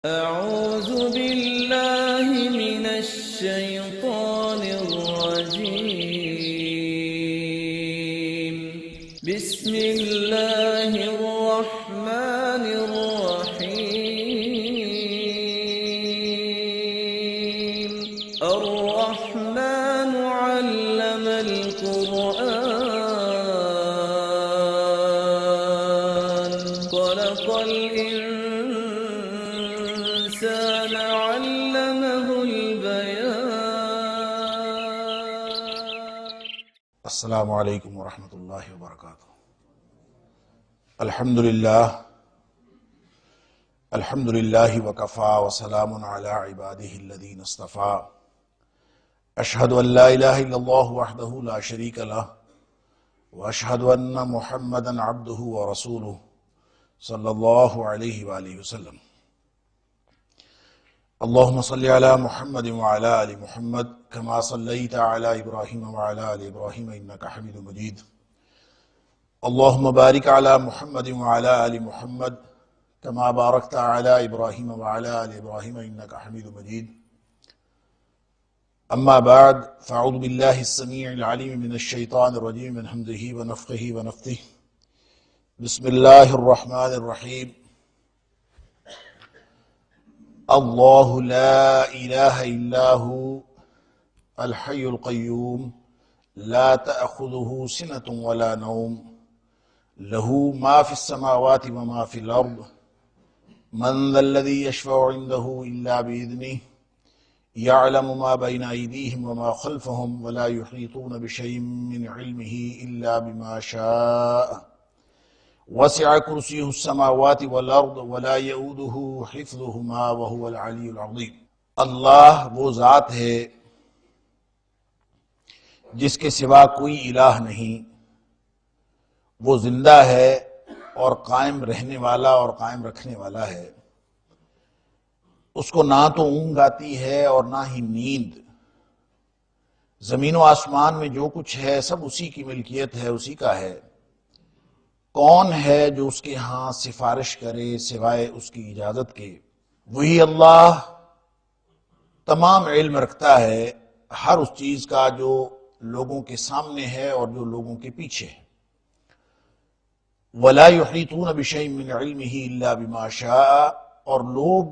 أعوذ بالله من الشيطان الرجيم. بسم الله الرحمن الرحيم. الرحمن علم القرآن خلق الإنسان علمه البيان. السلام علیکم ورحمۃ اللہ وبرکاتہ۔ الحمد للہ وکفا وسلام علی عبادہ الذین اصطفیٰ۔ اشہد ان لا الہ الا اللہ وحدہ لا شریک لہ واشہد ان محمدا عبدہ ورسولہ صلی اللہ علیہ وآلہ وسلم۔ اللہم صلی علی محمد وعلی آل محمد کما صلیت علی ابراہیم وعلی آل ابراہیم انکا حمید مجید۔ اللہم بارک علی محمد وعلی آل محمد کما بارکت علی ابراہیم وعلی آل ابراہیم انکا حمید مجید۔ اما بعد فاعوذ باللہ السمیع العلیم من الشیطان الرجیم من حمزہ ونفخہ ونفثہ۔ بسم اللہ الرحمن الرحیم۔ اللہ لا الہ الا ہو الحی القیوم لا تأخذہ سنة ولا نوم لہ ما فی السماوات وما فی الارض من ذا الذی یشفع عنده الا بإذنہ يعلم ما بين أيديهم وما خلفهم ولا يحيطون بشيء من علمه إلا بما شاء وسع كرسيه السماوات والأرض ولا يؤوده حفظهما وهو العلي العظيم۔ اللہ وہ ذات ہے جس کے سوا کوئی الہ نہیں، وہ زندہ ہے اور قائم رہنے والا اور قائم رکھنے والا ہے۔ اس کو نہ تو اونگ آتی ہے اور نہ ہی نیند۔ زمین و آسمان میں جو کچھ ہے سب اسی کی ملکیت ہے، اسی کا ہے۔ کون ہے جو اس کے ہاں سفارش کرے سوائے اس کی اجازت کے؟ وہی اللہ تمام علم رکھتا ہے ہر اس چیز کا جو لوگوں کے سامنے ہے اور جو لوگوں کے پیچھے ہے۔ وَلَا يُحِيطُونَ بِشَيْءٍ مِّنْ عِلْمِهِ إِلَّا بِمَا شَاءَ، اور لوگ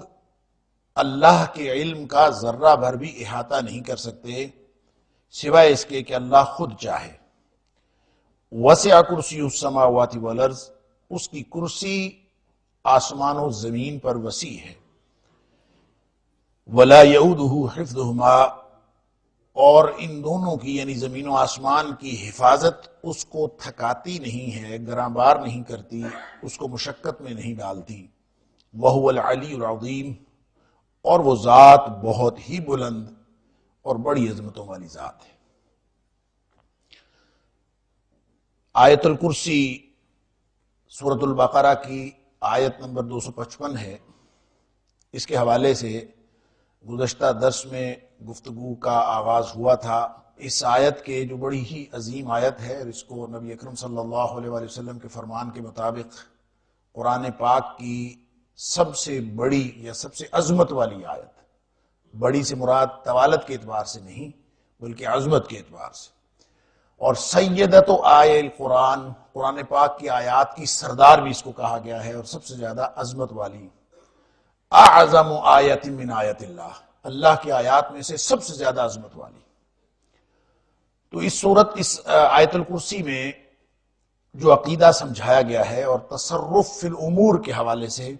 اللہ کے علم کا ذرہ بھر بھی احاطہ نہیں کر سکتے سوائے اس کے کہ اللہ خود چاہے۔ وسع کرسی السماوات والارض، اس کی کرسی آسمان و زمین پر وسیع ہے۔ ولا یعودہ حفظہما، اور ان دونوں کی یعنی زمین و آسمان کی حفاظت اس کو تھکاتی نہیں ہے، گراں بار نہیں کرتی، اس کو مشقت میں نہیں ڈالتی۔ وہو العلی العظیم، اور وہ ذات بہت ہی بلند اور بڑی عظمتوں والی ذات ہے۔ آیت الکرسی سورۃ البقرہ کی آیت نمبر 255 ہے۔ اس کے حوالے سے گزشتہ درس میں گفتگو کا آغاز ہوا تھا۔ اس آیت کے جو بڑی ہی عظیم آیت ہے، اور اس کو نبی اکرم صلی اللہ علیہ وآلہ وسلم کے فرمان کے مطابق قرآن پاک کی سب سے بڑی یا سب سے عظمت والی آیت، بڑی سے مراد طوالت کے اعتبار سے نہیں بلکہ عظمت کے اعتبار سے، اور سیدۃ آیہ القرآن، قرآن پاک کی آیات کی سردار بھی اس کو کہا گیا ہے، اور سب سے زیادہ عظمت والی، اعظم آیت من آیت اللہ، اللہ کی آیات میں سے سب سے زیادہ عظمت والی۔ تو اس آیت الکرسی میں جو عقیدہ سمجھایا گیا ہے اور تصرف فی الامور کے حوالے سے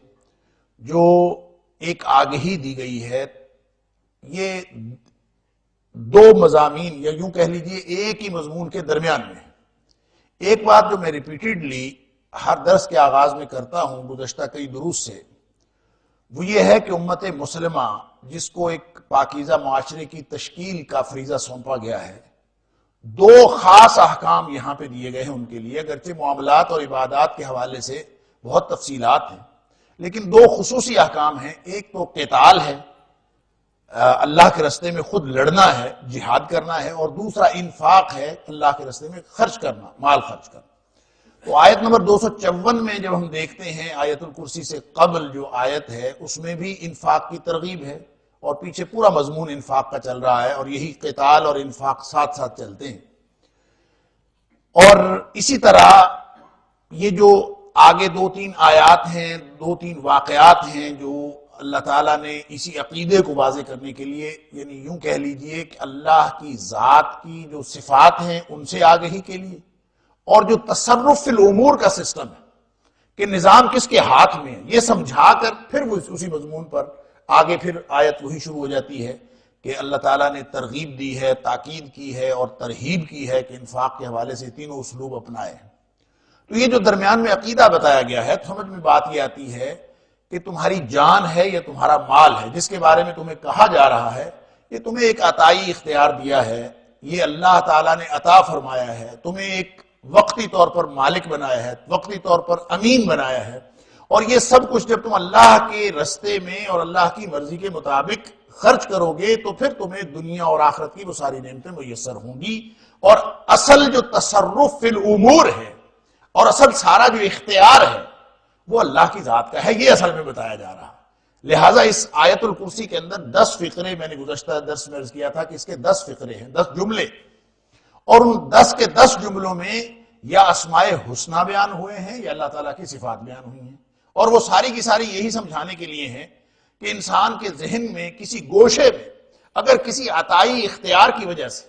جو ایک آگہی دی گئی ہے، یہ دو مضامین یا یوں کہہ لیجئے ایک ہی مضمون کے درمیان میں ہے۔ ایک بات جو میں ریپیٹڈلی ہر درس کے آغاز میں کرتا ہوں گزشتہ کئی دروس سے، وہ یہ ہے کہ امت مسلمہ جس کو ایک پاکیزہ معاشرے کی تشکیل کا فریضہ سونپا گیا ہے، دو خاص احکام یہاں پہ دیے گئے ہیں ان کے لیے، اگرچہ معاملات اور عبادات کے حوالے سے بہت تفصیلات ہیں، لیکن دو خصوصی احکام ہیں۔ ایک تو قتال ہے، اللہ کے راستے میں خود لڑنا ہے، جہاد کرنا ہے، اور دوسرا انفاق ہے، اللہ کے راستے میں خرچ کرنا، مال خرچ کرنا۔ تو آیت نمبر 254 میں جب ہم دیکھتے ہیں آیت الکرسی سے قبل جو آیت ہے اس میں بھی انفاق کی ترغیب ہے، اور پیچھے پورا مضمون انفاق کا چل رہا ہے، اور یہی قتال اور انفاق ساتھ ساتھ چلتے ہیں۔ اور اسی طرح یہ جو آگے 2-3 آیات ہیں، 2-3 واقعات ہیں جو اللہ تعالیٰ نے اسی عقیدے کو واضح کرنے کے لیے، یعنی یوں کہہ لیجئے کہ اللہ کی ذات کی جو صفات ہیں ان سے آگہی کے لیے، اور جو تصرف فی الامور کا سسٹم ہے کہ نظام کس کے ہاتھ میں ہے، یہ سمجھا کر پھر وہ اسی مضمون پر آگے پھر آیت وہی شروع ہو جاتی ہے کہ اللہ تعالیٰ نے ترغیب دی ہے، تاکید کی ہے اور ترہیب کی ہے کہ انفاق کے حوالے سے تینوں اسلوب اپنائے ہیں۔ تو یہ جو درمیان میں عقیدہ بتایا گیا ہے، تو سمجھ میں بات یہ آتی ہے کہ تمہاری جان ہے یا تمہارا مال ہے جس کے بارے میں تمہیں کہا جا رہا ہے، یہ تمہیں ایک عطائی اختیار دیا ہے، یہ اللہ تعالیٰ نے عطا فرمایا ہے، تمہیں ایک وقتی طور پر مالک بنایا ہے، وقتی طور پر امین بنایا ہے، اور یہ سب کچھ جب تم اللہ کے رستے میں اور اللہ کی مرضی کے مطابق خرچ کرو گے تو پھر تمہیں دنیا اور آخرت کی وہ ساری نعمتیں میسر ہوں گی، اور اصل جو تصرف فی الامور ہے اور اصل سارا جو اختیار ہے وہ اللہ کی ذات کا ہے، یہ اصل میں بتایا جا رہا ہے۔ لہٰذا اس آیت الکرسی کے اندر 10 فقرے، میں نے گزشتہ درس میں عرض کیا تھا کہ اس کے 10 فقرے ہیں، 10 جملے، اور ان 10 کے 10 جملوں میں یا اسماء حسنہ بیان ہوئے ہیں یا اللہ تعالیٰ کی صفات بیان ہوئی ہیں، اور وہ ساری کی ساری یہی سمجھانے کے لیے ہیں کہ انسان کے ذہن میں کسی گوشے میں اگر کسی عطائی اختیار کی وجہ سے،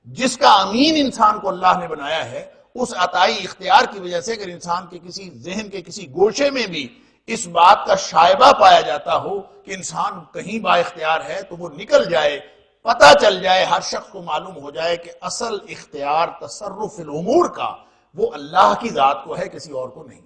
جس کا امین انسان کو اللہ نے بنایا ہے، اس عطائی اختیار کی وجہ سے اگر انسان کے کسی ذہن کے کسی گوشے میں بھی اس بات کا شائبہ پایا جاتا ہو کہ انسان کہیں با اختیار ہے، تو وہ نکل جائے، پتہ چل جائے، ہر شخص کو معلوم ہو جائے کہ اصل اختیار تصرف فی الامور کا وہ اللہ کی ذات کو ہے، کسی اور کو نہیں۔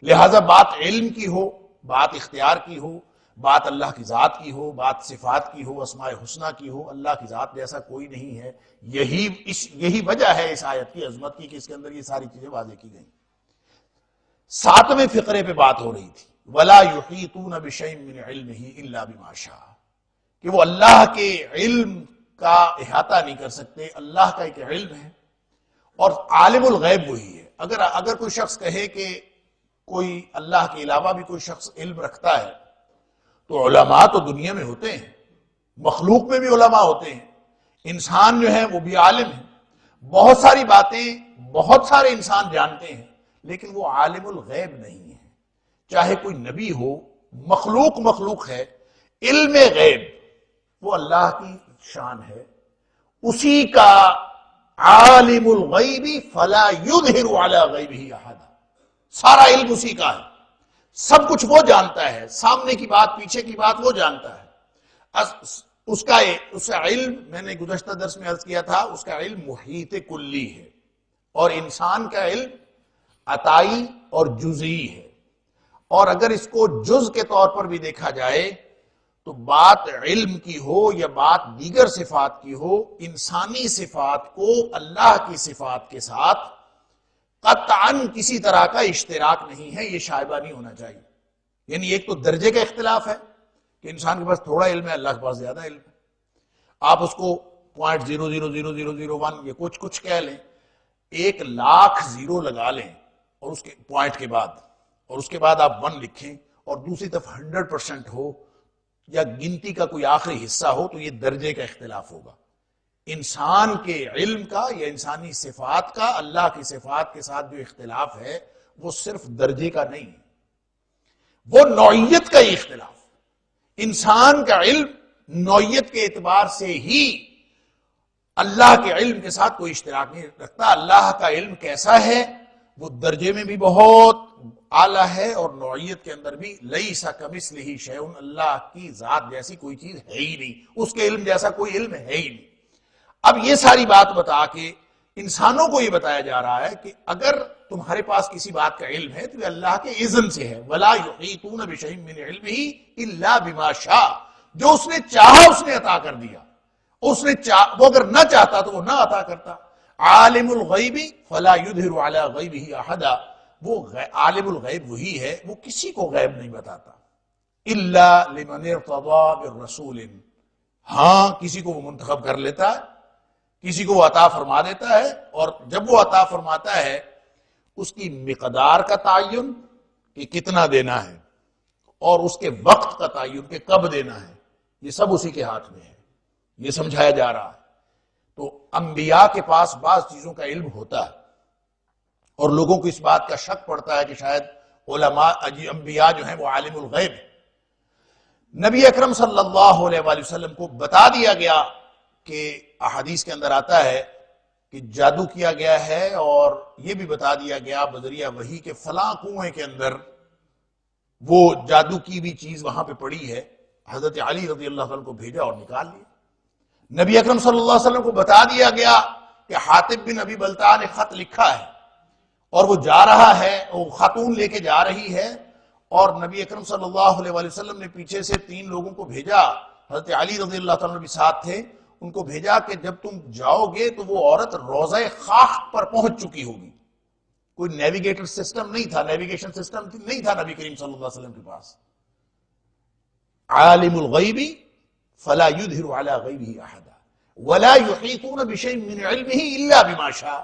لہٰذا بات علم کی ہو، بات اختیار کی ہو، بات اللہ کی ذات کی ہو، بات صفات کی ہو، اسماء حسنہ کی ہو، اللہ کی ذات جیسا کوئی نہیں ہے۔ یہی وجہ ہے اس آیت کی عظمت کی کہ اس کے اندر یہ ساری چیزیں واضح کی گئیں۔ 7ویں فقرے پہ بات ہو رہی تھی، وَلَا يُحِيطُونَ بِشَيْءٍ مِّنْ عِلْمِهِ إِلَّا بِمَا شَاءَ، کہ وہ اللہ کے علم کا احاطہ نہیں کر سکتے۔ اللہ کا ایک علم ہے اور عالم الغیب وہی ہے۔ اگر کوئی شخص کہے کہ کوئی اللہ کے علاوہ بھی کوئی شخص علم رکھتا ہے، تو علماء تو دنیا میں ہوتے ہیں، مخلوق میں بھی علماء ہوتے ہیں، انسان جو ہے وہ بھی عالم ہے، بہت ساری باتیں بہت سارے انسان جانتے ہیں، لیکن وہ عالم الغیب نہیں ہے۔ چاہے کوئی نبی ہو، مخلوق ہے، علم غیب وہ اللہ کی شان ہے، اسی کا عالم الغیب فلا یظہر علی غیبہ احد، سارا علم اسی کا ہے، سب کچھ وہ جانتا ہے، سامنے کی بات پیچھے کی بات وہ جانتا ہے۔ اس کا علم، میں نے گزشتہ درس میں عرض کیا تھا، اس کا علم محیط کلی ہے، اور انسان کا علم عطائی اور جزئی ہے۔ اور اگر اس کو جز کے طور پر بھی دیکھا جائے تو بات علم کی ہو یا بات دیگر صفات کی ہو، انسانی صفات کو اللہ کی صفات کے ساتھ قطعاً کسی طرح کا اشتراک نہیں ہے، یہ شائبہ نہیں ہونا چاہیے۔ یعنی ایک تو درجے کا اختلاف ہے کہ انسان کے پاس تھوڑا علم ہے، اللہ کے پاس زیادہ علم ہے، آپ اس کو 0.0000001 یا کچھ کہہ لیں، 1,00,000 زیرو لگا لیں اور اس کے پوائنٹ کے بعد، اور اس کے بعد آپ 1 لکھیں اور دوسری طرف 100% ہو یا گنتی کا کوئی آخری حصہ ہو، تو یہ درجے کا اختلاف ہوگا۔ انسان کے علم کا یا انسانی صفات کا اللہ کی صفات کے ساتھ جو اختلاف ہے وہ صرف درجے کا نہیں ہے، وہ نوعیت کا ہی اختلاف۔ انسان کا علم نوعیت کے اعتبار سے ہی اللہ کے علم کے ساتھ کوئی اشتراک نہیں رکھتا۔ اللہ کا علم کیسا ہے، وہ درجے میں بھی بہت اعلیٰ ہے اور نوعیت کے اندر بھی لیس کمثلہ شیء، اللہ کی ذات جیسی کوئی چیز ہے ہی نہیں، اس کے علم جیسا کوئی علم ہے ہی نہیں۔ اب یہ ساری بات بتا کے انسانوں کو یہ بتایا جا رہا ہے کہ اگر تمہارے پاس کسی بات کا علم ہے تو یہ اللہ کے اذن سے ہے۔ وَلَا يُحِيطُونَ بِشَيْءٍ مِّنْ عِلْمِهِ إِلَّا بِمَا شَاءَ، جو اس نے چاہا اس نے عطا کر دیا، وہ اگر نہ چاہتا تو وہ نہ عطا کرتا۔ عالم الغیب فلا یظہر علی غیبہ احدا، وہ عالم الغیب وہی ہے، وہ کسی کو غیب نہیں بتاتا۔ الا لمن ارتضى بالرسول، ہاں کسی کو وہ منتخب کر لیتا ہے، کسی کو وہ عطا فرما دیتا ہے، اور جب وہ عطا فرماتا ہے اس کی مقدار کا تعین کہ کتنا دینا ہے اور اس کے وقت کا تعین کہ کب دینا ہے، یہ سب اسی کے ہاتھ میں ہے، یہ سمجھایا جا رہا ہے۔ تو انبیاء کے پاس بعض چیزوں کا علم ہوتا ہے اور لوگوں کو اس بات کا شک پڑتا ہے کہ شاید علماء انبیاء جو ہیں وہ عالم الغیب ہیں۔ نبی اکرم صلی اللہ علیہ وآلہ وسلم کو بتا دیا گیا کہ احادیث کے اندر آتا ہے کہ جادو کیا گیا ہے، اور یہ بھی بتا دیا گیا بذریعہ وحی کہ فلاں کنویں کے اندر وہ جادو کی بھی چیز وہاں پہ پڑی ہے۔ حضرت علی رضی اللہ عنہ کو بھیجا اور نکال لیا۔ نبی اکرم صلی اللہ علیہ وسلم کو بتا دیا گیا کہ حاطب بن ابی بلتع نے خط لکھا ہے اور وہ جا رہا ہے، وہ خاتون لے کے جا رہی ہے، اور نبی اکرم صلی اللہ علیہ وآلہ وسلم نے پیچھے سے 3 لوگوں کو بھیجا، حضرت علی رضی اللہ عنہ بھی ساتھ تھے، ان کو بھیجا کہ جب تم جاؤ گے تو وہ عورت روضہ خاخ پر پہنچ چکی ہوگی۔ کوئی نیویگیٹر سسٹم نہیں تھا، نیویگیشن سسٹم نہیں تھا نبی کریم صلی اللہ علیہ وسلم کے پاس۔ عالم الغیب فلا یظہر علی غیبہ احدا ولا یحیطون بشیء من علمہ الا بما شاء۔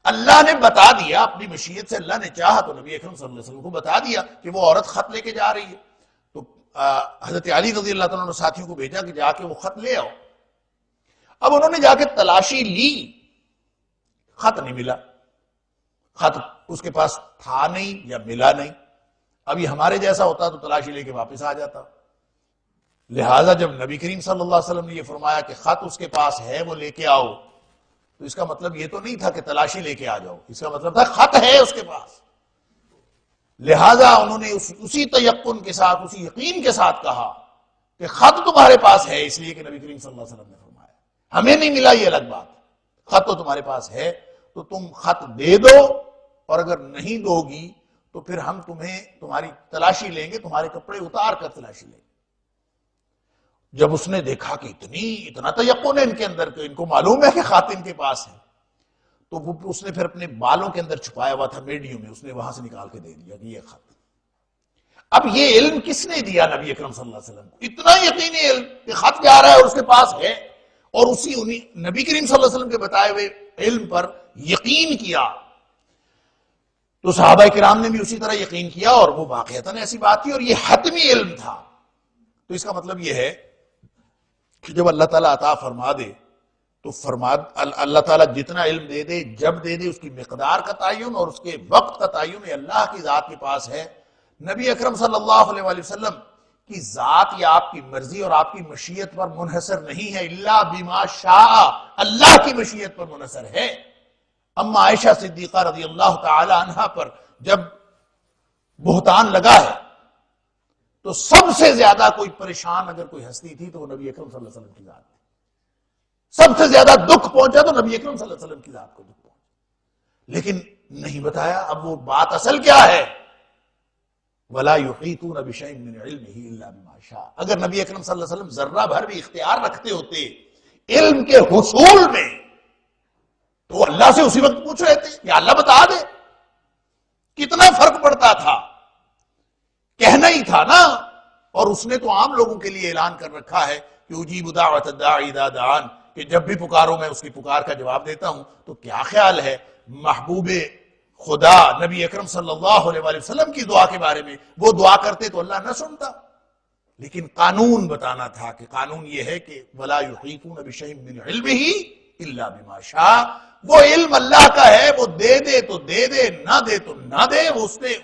اللہ نے بتا دیا اپنی مشیت سے، اللہ نے چاہا تو نبی اکرم صلی اللہ علیہ وسلم کو بتا دیا کہ وہ عورت خط لے کے جا رہی ہے۔ تو حضرت علی رضی اللہ عنہ نے ساتھیوں کو بھیجا کہ جا کے وہ خط لے آؤ۔ اب انہوں نے جا کے تلاشی لی، خط نہیں ملا، خط اس کے پاس تھا نہیں یا ملا نہیں۔ اب یہ ہمارے جیسا ہوتا تو تلاشی لے کے واپس آ جاتا۔ لہٰذا جب نبی کریم صلی اللہ علیہ وسلم نے یہ فرمایا کہ خط اس کے پاس ہے وہ لے کے آؤ، تو اس کا مطلب یہ تو نہیں تھا کہ تلاشی لے کے آ جاؤ، اس کا مطلب تھا خط ہے اس کے پاس۔ لہٰذا انہوں نے اسی تیقن کے ساتھ، اسی یقین کے ساتھ کہا کہ خط تمہارے پاس ہے، اس لیے کہ نبی کریم صلی اللہ علیہ وسلم نے فرمایا۔ ہمیں نہیں ملا یہ الگ بات، خط تو تمہارے پاس ہے تو تم خط دے دو، اور اگر نہیں دو گی تو پھر ہم تمہاری تلاشی لیں گے، تمہارے کپڑے اتار کر تلاشی لیں گے۔ جب اس نے دیکھا کہ اتنا تیقن ہے ان کے اندر کہ ان کو معلوم ہے کہ خط ان کے پاس ہے، تو اس نے پھر اپنے بالوں کے اندر چھپایا ہوا تھا میڈیوں میں، اس نے وہاں سے نکال کے دے دیا کہ یہ خط۔ اب یہ علم کس نے دیا نبی اکرم صلی اللہ علیہ وسلم کو؟ اتنا یقینی علم کہ خط جا رہا ہے اور اس کے پاس ہے، اور نبی کریم صلی اللہ علیہ وسلم کے بتائے ہوئے علم پر یقین کیا۔ تو صحابہ کرام نے بھی اسی طرح یقین کیا، اور وہ واقعتاً ایسی بات تھی اور یہ حتمی علم تھا۔ تو اس کا مطلب یہ ہے کہ جب اللہ تعالیٰ عطا فرما دے تو اللہ تعالیٰ جتنا علم دے دے، جب دے دے، اس کی مقدار کا تعین اور اس کے وقت کا تعین اللہ کی ذات کے پاس ہے۔ نبی اکرم صلی اللہ علیہ وآلہ وسلم کی ذات یا آپ کی مرضی اور آپ کی مشیت پر منحصر نہیں ہے، الا بما شاء، اللہ کی مشیت پر منحصر ہے۔ اما عائشہ صدیقہ رضی اللہ تعالی عنہا پر جب بہتان لگا ہے تو سب سے زیادہ کوئی پریشان اگر کوئی ہستی تھی تو وہ نبی اکرم صلی اللہ علیہ وسلم کی ذات تھی۔ سب سے زیادہ دکھ پہنچا تو نبی اکرم صلی اللہ علیہ وسلم کی ذات کو دکھ پہنچا، لیکن نہیں بتایا۔ اب وہ بات اصل کیا ہے؟ وَلَا يُحِيطُونَ بِشَيْءٍ مِّنْ عِلْمِهِ إِلَّا بِمَا شَاءَ۔ اگر نبی اکرم صلی اللہ علیہ وسلم ذرہ بھر بھی اختیار رکھتے ہوتے علم کے حصول میں تو وہ اللہ سے اسی وقت پوچھ رہے تھے یا اللہ بتا دے۔ کتنا فرق پڑتا تھا، کہنا ہی تھا نا۔ اور اس نے تو عام لوگوں کے لیے اعلان کر رکھا ہے کہ اجیب دعوت الداعی اذا دعان، کہ جب بھی پکارو میں اس کی پکار کا جواب دیتا ہوں۔ تو کیا خیال ہے محبوب خدا نبی اکرم صلی اللہ علیہ وآلہ وسلم کی دعا کے بارے میں؟ وہ دعا کرتے تو اللہ نہ سنتا، لیکن قانون بتانا تھا کہ قانون یہ ہے کہ وَلَا يُحِيطُونَ بِشَيْءٍ مِّنْ عِلْمِهِ إِلَّا بِمَا شَاءَ۔ وہ علم اللہ کا ہے، وہ دے دے تو دے دے، نہ دے تو نہ دے،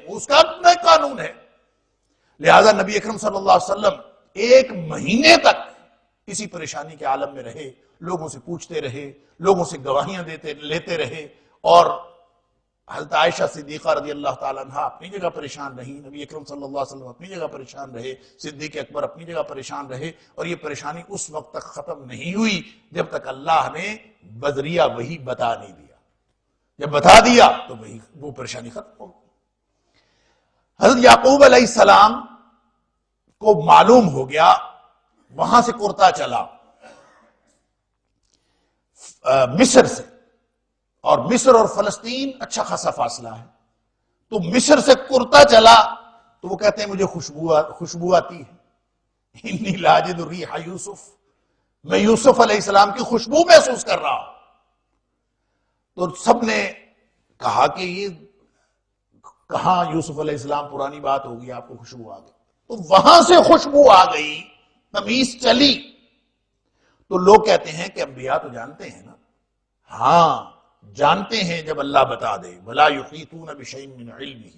اس کا اپنا قانون ہے۔ لہذا نبی اکرم صلی اللہ علیہ وسلم 1 مہینے تک اسی پریشانی کے عالم میں رہے، لوگوں سے پوچھتے رہے، لوگوں سے گواہیاں لیتے رہے، اور حضرت عائشہ صدیقہ رضی اللہ تعالیٰ عنہ اپنی جگہ پریشان رہی، نبی اکرم صلی اللہ علیہ وسلم اپنی جگہ پریشان رہے، صدیق اکبر اپنی جگہ پریشان رہے، اور یہ پریشانی اس وقت تک ختم نہیں ہوئی جب تک اللہ نے بذریعہ وحی بتا نہیں دیا۔ جب بتا دیا تو وہ پریشانی ختم ہو گئی۔ حضرت یعقوب علیہ السلام کو معلوم ہو گیا، وہاں سے کرتا چلا مصر سے، اور مصر اور فلسطین اچھا خاصا فاصلہ ہے، تو مصر سے کرتا چلا تو وہ کہتے ہیں مجھے خوشبو آتی ہے، انی لاجد ریح یوسف، میں یوسف علیہ السلام کی خوشبو محسوس کر رہا ہوں۔ تو سب نے کہا کہ یہ کہاں یوسف علیہ السلام پرانی بات ہوگی، آپ کو خوشبو آ گئی، تو وہاں سے خوشبو آ گئی، تمیز چلی. تو لوگ کہتے ہیں کہ انبیاء تو جانتے ہیں نا. ہاں جانتے ہیں، جب اللہ بتا دے وَلَا يُحِيطُونَ بِشَيْءٍ مِّنْ عِلْمِهِ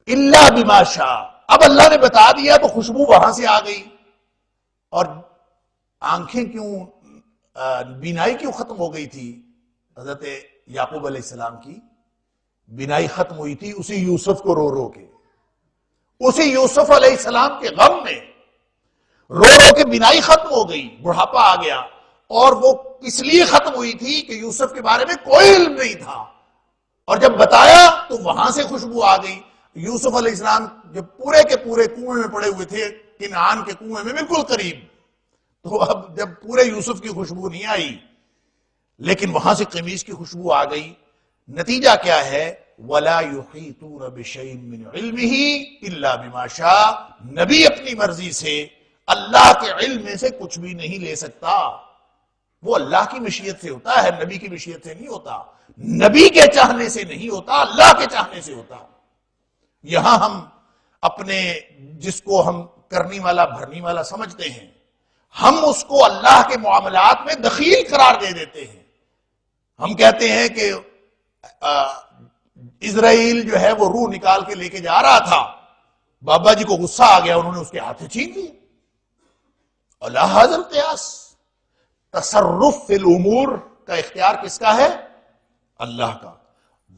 إِلَّا بِمَا شَاءَ. اب اللہ نے بتا دیا تو خوشبو وہاں سے آ گئی. اور آنکھیں کیوں، بینائی کیوں ختم ہو گئی تھی؟ حضرت یعقوب علیہ السلام کی بینائی ختم ہوئی تھی اسی یوسف کو رو رو کے، اسی یوسف علیہ السلام کے غم میں رو رو کے بینائی ختم ہو گئی، بڑھاپا آ گیا. اور وہ اس لیے ختم ہوئی تھی کہ یوسف کے بارے میں کوئی علم نہیں تھا، اور جب بتایا تو وہاں سے خوشبو آ گئی. یوسف علیہ السلام جب پورے کے پورے کنویں میں پڑے ہوئے تھے، کنعان کے کنویں میں بالکل قریب، تو اب جب پورے یوسف کی خوشبو نہیں آئی لیکن وہاں سے قمیص کی خوشبو آ گئی. نتیجہ کیا ہے؟ وَلَا يُحِيطُونَ بِشَيْءٍ مِّنْ عِلْمِهِ إِلَّا بِمَا شَاءَ. نبی اپنی مرضی سے اللہ کے علم میں سے کچھ بھی نہیں لے سکتا. وہ اللہ کی مشیت سے ہوتا ہے، نبی کی مشیت سے نہیں ہوتا، نبی کے چاہنے سے نہیں ہوتا، اللہ کے چاہنے سے ہوتا. یہاں ہم اپنے جس کو ہم کرنی والا بھرنی والا سمجھتے ہیں، ہم اس کو اللہ کے معاملات میں دخیل قرار دے دیتے ہیں. ہم کہتے ہیں کہ اسرائیل جو ہے وہ روح نکال کے لے کے جا رہا تھا، بابا جی کو غصہ آ گیا، انہوں نے اس کے ہاتھ چھین لیے. اللہ حاضر قیاس. تصرف فی الامور کا اختیار کس کا ہے؟ اللہ کا.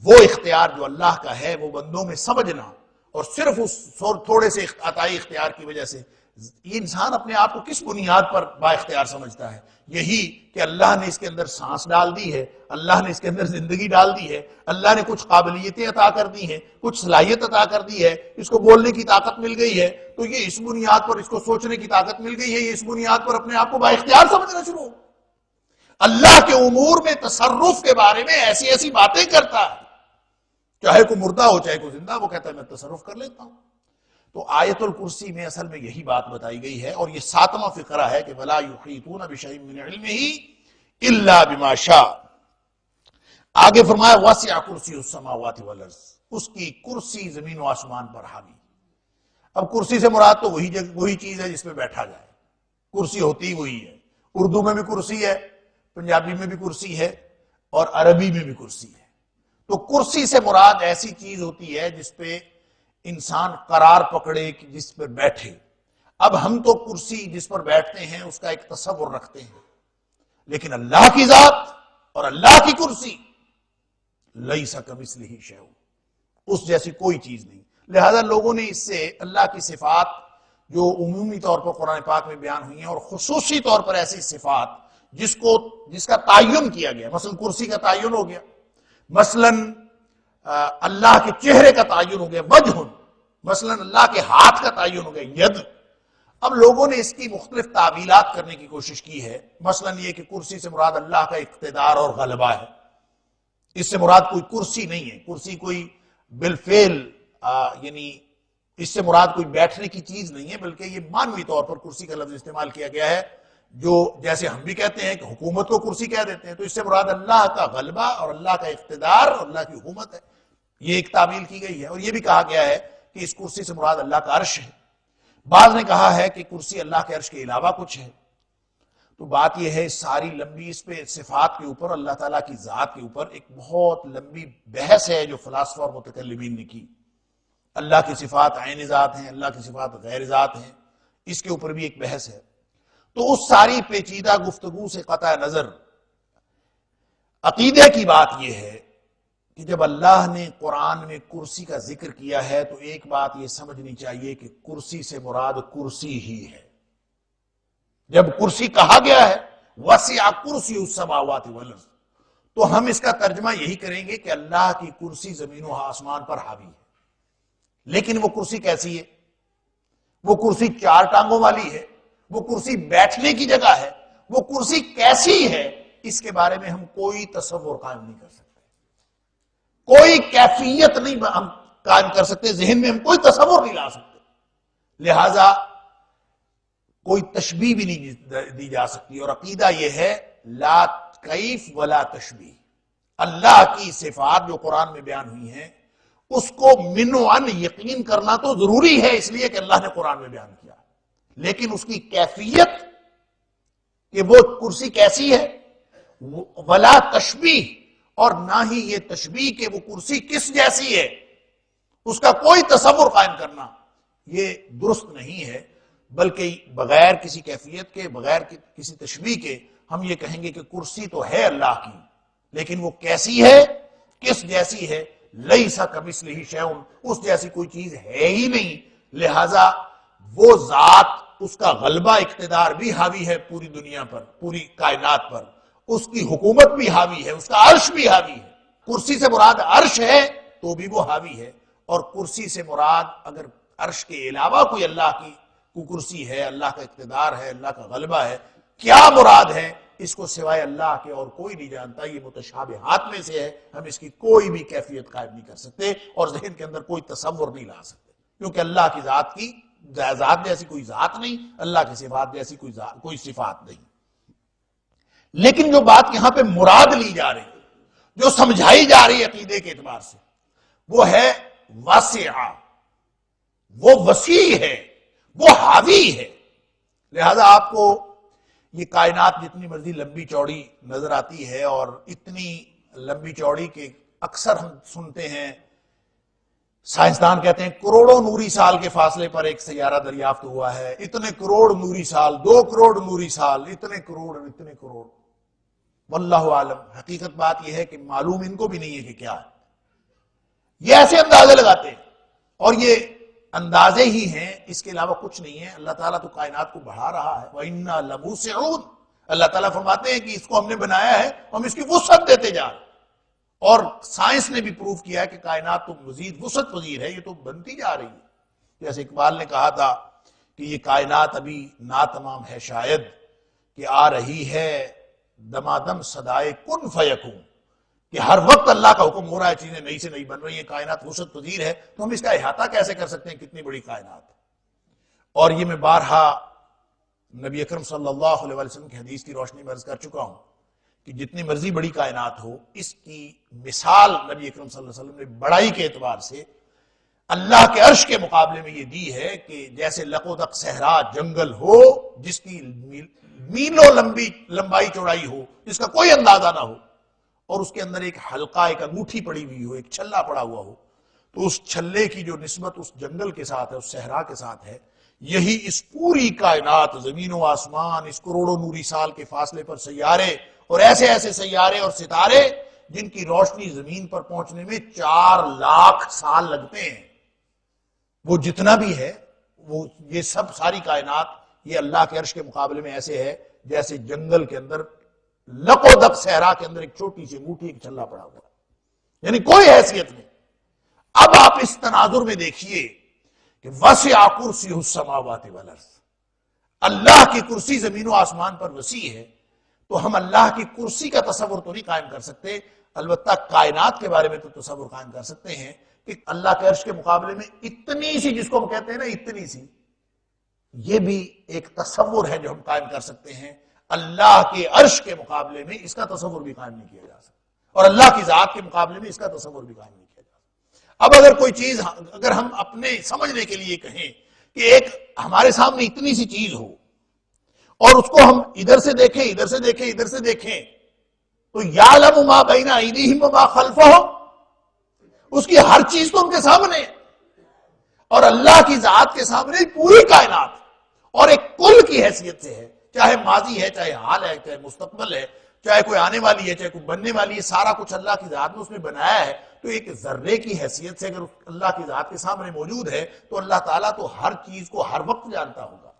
وہ اختیار جو اللہ کا ہے وہ بندوں میں سمجھنا، اور صرف اس تھوڑے سے عطائی اختیار کی وجہ سے یہ انسان اپنے آپ کو کس بنیاد پر با اختیار سمجھتا ہے؟ یہی کہ اللہ نے اس کے اندر سانس ڈال دی ہے، اللہ نے اس کے اندر زندگی ڈال دی ہے، اللہ نے کچھ قابلیتیں عطا کر دی ہیں، کچھ صلاحیت عطا کر دی ہے، اس کو بولنے کی طاقت مل گئی ہے، تو یہ اس بنیاد پر، اس کو سوچنے کی طاقت مل گئی ہے، یہ اس بنیاد پر اپنے آپ کو با اختیار سمجھنا شروع ہو. اللہ کے امور میں تصرف کے بارے میں ایسی ایسی باتیں کرتا ہے، چاہے کوئی مردہ ہو چاہے کوئی زندہ، وہ کہتا ہے میں تصرف کر لیتا ہوں. تو آیت الکرسی میں اصل میں یہی بات بتائی گئی ہے، اور یہ 7واں فقرہ ہے کہ وَلَا يُحِيطُونَ بِشَيْءٍ مِّنْ عِلْمِهِ إِلَّا بِمَا شَاءَ. آگے فرمایا وَسِعَ كُرْسِيُّ السَّمَاوَاتِ وَالْأَرْضِ. اس کی کرسی زمین و آسمان پر حاوی. اب کرسی سے مراد تو وہی چیز ہے جس پہ بیٹھا جائے، کرسی ہوتی وہی ہے. اردو میں بھی کرسی ہے، پنجابی میں بھی کرسی ہے، اور عربی میں بھی کرسی ہے. تو کرسی سے مراد ایسی چیز ہوتی ہے جس پہ انسان قرار پکڑے، جس پر بیٹھے. اب ہم تو کرسی جس پر بیٹھتے ہیں اس کا ایک تصور رکھتے ہیں، لیکن اللہ کی ذات اور اللہ کی کرسی لیس کمثلہ شیء، اس جیسی کوئی چیز نہیں. لہذا لوگوں نے اس سے اللہ کی صفات جو عمومی طور پر قرآن پاک میں بیان ہوئی ہیں، اور خصوصی طور پر ایسی صفات جس کا تعین کیا گیا، مثلا کرسی کا تعین ہو گیا، مثلا اللہ کے چہرے کا تعین ہو گیا وجہ، مثلا اللہ کے ہاتھ کا تعین ہو گیا ید. اب لوگوں نے اس کی مختلف تعویلات کرنے کی کوشش کی ہے. مثلا یہ کہ کرسی سے مراد اللہ کا اقتدار اور غلبہ ہے، اس سے مراد کوئی کرسی نہیں ہے، کرسی کوئی بالفعل یعنی اس سے مراد کوئی بیٹھنے کی چیز نہیں ہے، بلکہ یہ معنوی طور پر کرسی کا لفظ استعمال کیا گیا ہے، جو جیسے ہم بھی کہتے ہیں کہ حکومت کو کرسی کہہ دیتے ہیں، تو اس سے مراد اللہ کا غلبہ اور اللہ کا اقتدار اور اللہ کی حکومت ہے. یہ ایک تعبیر کی گئی ہے. اور یہ بھی کہا گیا ہے کہ اس کرسی سے مراد اللہ کا عرش ہے. بعض نے کہا ہے کہ کرسی اللہ کے عرش کے علاوہ کچھ ہے. تو بات یہ ہے ساری لمبی اس پہ صفات کے اوپر، اللہ تعالیٰ کی ذات کے اوپر ایک بہت لمبی بحث ہے جو فلاسفہ اور متکلمین نے کی. اللہ کی صفات عین ذات ہیں، اللہ کی صفات غیر ذات ہیں، اس کے اوپر بھی ایک بحث ہے. تو اس ساری پیچیدہ گفتگو سے قطع نظر عقیدے کی بات یہ ہے کہ جب اللہ نے قرآن میں کرسی کا ذکر کیا ہے تو ایک بات یہ سمجھنی چاہیے کہ کرسی سے مراد کرسی ہی ہے. جب کرسی کہا گیا ہے وسع کرسی السماوات والارض، تو ہم اس کا ترجمہ یہی کریں گے کہ اللہ کی کرسی زمین و آسمان پر حاوی ہے. لیکن وہ کرسی کیسی ہے؟ وہ کرسی 4 ٹانگوں والی ہے، وہ کرسی بیٹھنے کی جگہ ہے، وہ کرسی کیسی ہے اس کے بارے میں ہم کوئی تصور قائم نہیں کر سکتے، کوئی کیفیت نہیں ہم قائم کر سکتے، ذہن میں ہم کوئی تصور نہیں لا سکتے. لہذا کوئی تشبیہ بھی نہیں دی جا سکتی. اور عقیدہ یہ ہے لا کیف ولا تشبیہ. اللہ کی صفات جو قرآن میں بیان ہوئی ہیں اس کو من و عن یقین کرنا تو ضروری ہے، اس لیے کہ اللہ نے قرآن میں بیان کیا، لیکن اس کی کیفیت کہ وہ کرسی کیسی ہے، ولا تشبیہ، اور نہ ہی یہ تشبیہ کہ وہ کرسی کس جیسی ہے، اس کا کوئی تصور قائم کرنا یہ درست نہیں ہے، بلکہ بغیر کسی کیفیت کے، بغیر کسی تشبیہ کے ہم یہ کہیں گے کہ کرسی تو ہے اللہ کی، لیکن وہ کیسی ہے، کس جیسی ہے، لیس کمثلہ شیء، اس جیسی کوئی چیز ہے ہی نہیں، لہذا وہ ذات، اس کا غلبہ اقتدار بھی حاوی ہے پوری دنیا پر، پوری کائنات پر، اس کی حکومت بھی حاوی ہے، اس کا عرش بھی حاوی ہے۔ کرسی سے مراد عرش ہے تو بھی وہ حاوی ہے، اور کرسی سے مراد اگر عرش کے علاوہ کوئی اللہ کی کرسی ہے، اللہ کا اقتدار ہے، اللہ کا غلبہ ہے، کیا مراد ہے اس کو سوائے اللہ کے اور کوئی نہیں جانتا، یہ متشابہات میں سے ہے، ہم اس کی کوئی بھی کیفیت قائم نہیں کر سکتے اور ذہن کے اندر کوئی تصور نہیں لا سکتے، کیونکہ اللہ کی ذات جیسی کوئی ذات نہیں، اللہ کی صفات جیسی کوئی صفات نہیں۔ لیکن جو بات یہاں پہ مراد لی جا رہی ہے، جو سمجھائی جا رہی ہے عقیدے کے اعتبار سے، وہ ہے واسعہ، وہ وسیع ہے، وہ حاوی ہے۔ لہذا آپ کو یہ کائنات جتنی مرضی لمبی چوڑی نظر آتی ہے، اور اتنی لمبی چوڑی کہ اکثر ہم سنتے ہیں، سائنسدان کہتے ہیں کروڑوں نوری سال کے فاصلے پر ایک سیارہ دریافت ہوا ہے، اتنے کروڑ نوری سال، 2 کروڑ نوری سال، اتنے کروڑ، واللہ عالم۔ حقیقت بات یہ ہے کہ معلوم ان کو بھی نہیں ہے کہ کیا ہے، یہ ایسے اندازے لگاتے ہیں، اور یہ اندازے ہی ہیں، اس کے علاوہ کچھ نہیں ہے۔ اللہ تعالیٰ تو کائنات کو بڑھا رہا ہے، وَإِنَّا لَمُوسِعُونَ، اللہ تعالیٰ فرماتے ہیں کہ اس کو ہم نے بنایا ہے، ہم اس کی وسعت دیتے جا رہے ہیں، اور سائنس نے بھی پروف کیا ہے کہ کائنات تو مزید وسعت پذیر ہے، یہ تو بنتی جا رہی ہے۔ جیسے اقبال نے کہا تھا کہ یہ کائنات ابھی ناتمام ہے شاید، کہ آ رہی ہے دمادم صدائے کن فیکون، کہ ہر وقت اللہ کا حکم ہو رہا ہے، چیزیں نئی سے نئی بن رہی ہیں، کائنات وسعت پذیر ہے، تو ہم اس کا احاطہ کیسے کر سکتے ہیں، کتنی بڑی کائنات۔ اور یہ میں بارہا نبی اکرم صلی اللہ علیہ وسلم کی حدیث کی روشنی میں عرض کر چکا ہوں کہ جتنی مرضی بڑی کائنات ہو، اس کی مثال نبی اکرم صلی اللہ علیہ وسلم نے بڑائی کے اعتبار سے اللہ کے عرش کے مقابلے میں یہ دی ہے کہ جیسے لقودق صحرا جنگل ہو، جس کی میلوں لمبائی چوڑائی ہو، جس کا کوئی اندازہ نہ ہو، اور اس کے اندر ایک حلقہ، ایک انگوٹھی پڑی ہوئی ہو، ایک چھلا پڑا ہوا ہو، تو اس چھلے کی جو نسبت اس جنگل کے ساتھ ہے، اس صحرا کے ساتھ ہے، یہی اس پوری کائنات، زمین و آسمان، اس کروڑوں نوری سال کے فاصلے پر سیارے، اور ایسے ایسے سیارے اور ستارے جن کی روشنی زمین پر پہنچنے میں 4 لاکھ سال لگتے ہیں، وہ جتنا بھی ہے، وہ یہ سب ساری کائنات یہ اللہ کے عرش کے مقابلے میں ایسے ہے جیسے جنگل کے اندر، لقودق صحرا کے اندر ایک چھوٹی سی انگوٹھی، ایک چھلا پڑا ہوا ہے، یعنی کوئی حیثیت نہیں۔ اب آپ اس تناظر میں دیکھیے کہ وسع کرسیہ السماوات والارض، اللہ کی کرسی زمین و آسمان پر وسیع ہے، تو ہم اللہ کی کرسی کا تصور تو نہیں قائم کر سکتے، البتہ کائنات کے بارے میں تو تصور قائم کر سکتے ہیں کہ اللہ کے عرش کے مقابلے میں اتنی سی، جس کو ہم کہتے ہیں نا اتنی سی، یہ بھی ایک تصور ہے جو ہم قائم کر سکتے ہیں۔ اللہ کے عرش کے مقابلے میں اس کا تصور بھی قائم نہیں کیا جا سکتا، اور اللہ کی ذات کے مقابلے میں اس کا تصور بھی قائم نہیں کیا جا سکتا۔ اب اگر کوئی چیز، اگر ہم اپنے سمجھنے کے لیے کہیں کہ ایک ہمارے سامنے اتنی سی چیز ہو، اور اس کو ہم ادھر سے دیکھیں، ادھر سے دیکھیں، ادھر سے دیکھیں، تو یعلم ما بین ایدیہم وما خلفہم، اس کی ہر چیز تو ان کے سامنے ہے، اور اللہ کی ذات کے سامنے پوری کائنات اور ایک کل کی حیثیت سے ہے، چاہے ماضی ہے، چاہے حال ہے، چاہے مستقبل ہے، چاہے کوئی آنے والی ہے، چاہے کوئی بننے والی ہے، سارا کچھ اللہ کی ذات نے اس میں بنایا ہے۔ تو ایک ذرے کی حیثیت سے اگر اللہ کی ذات کے سامنے موجود ہے تو اللہ تعالیٰ تو ہر چیز کو ہر وقت جانتا ہوگا۔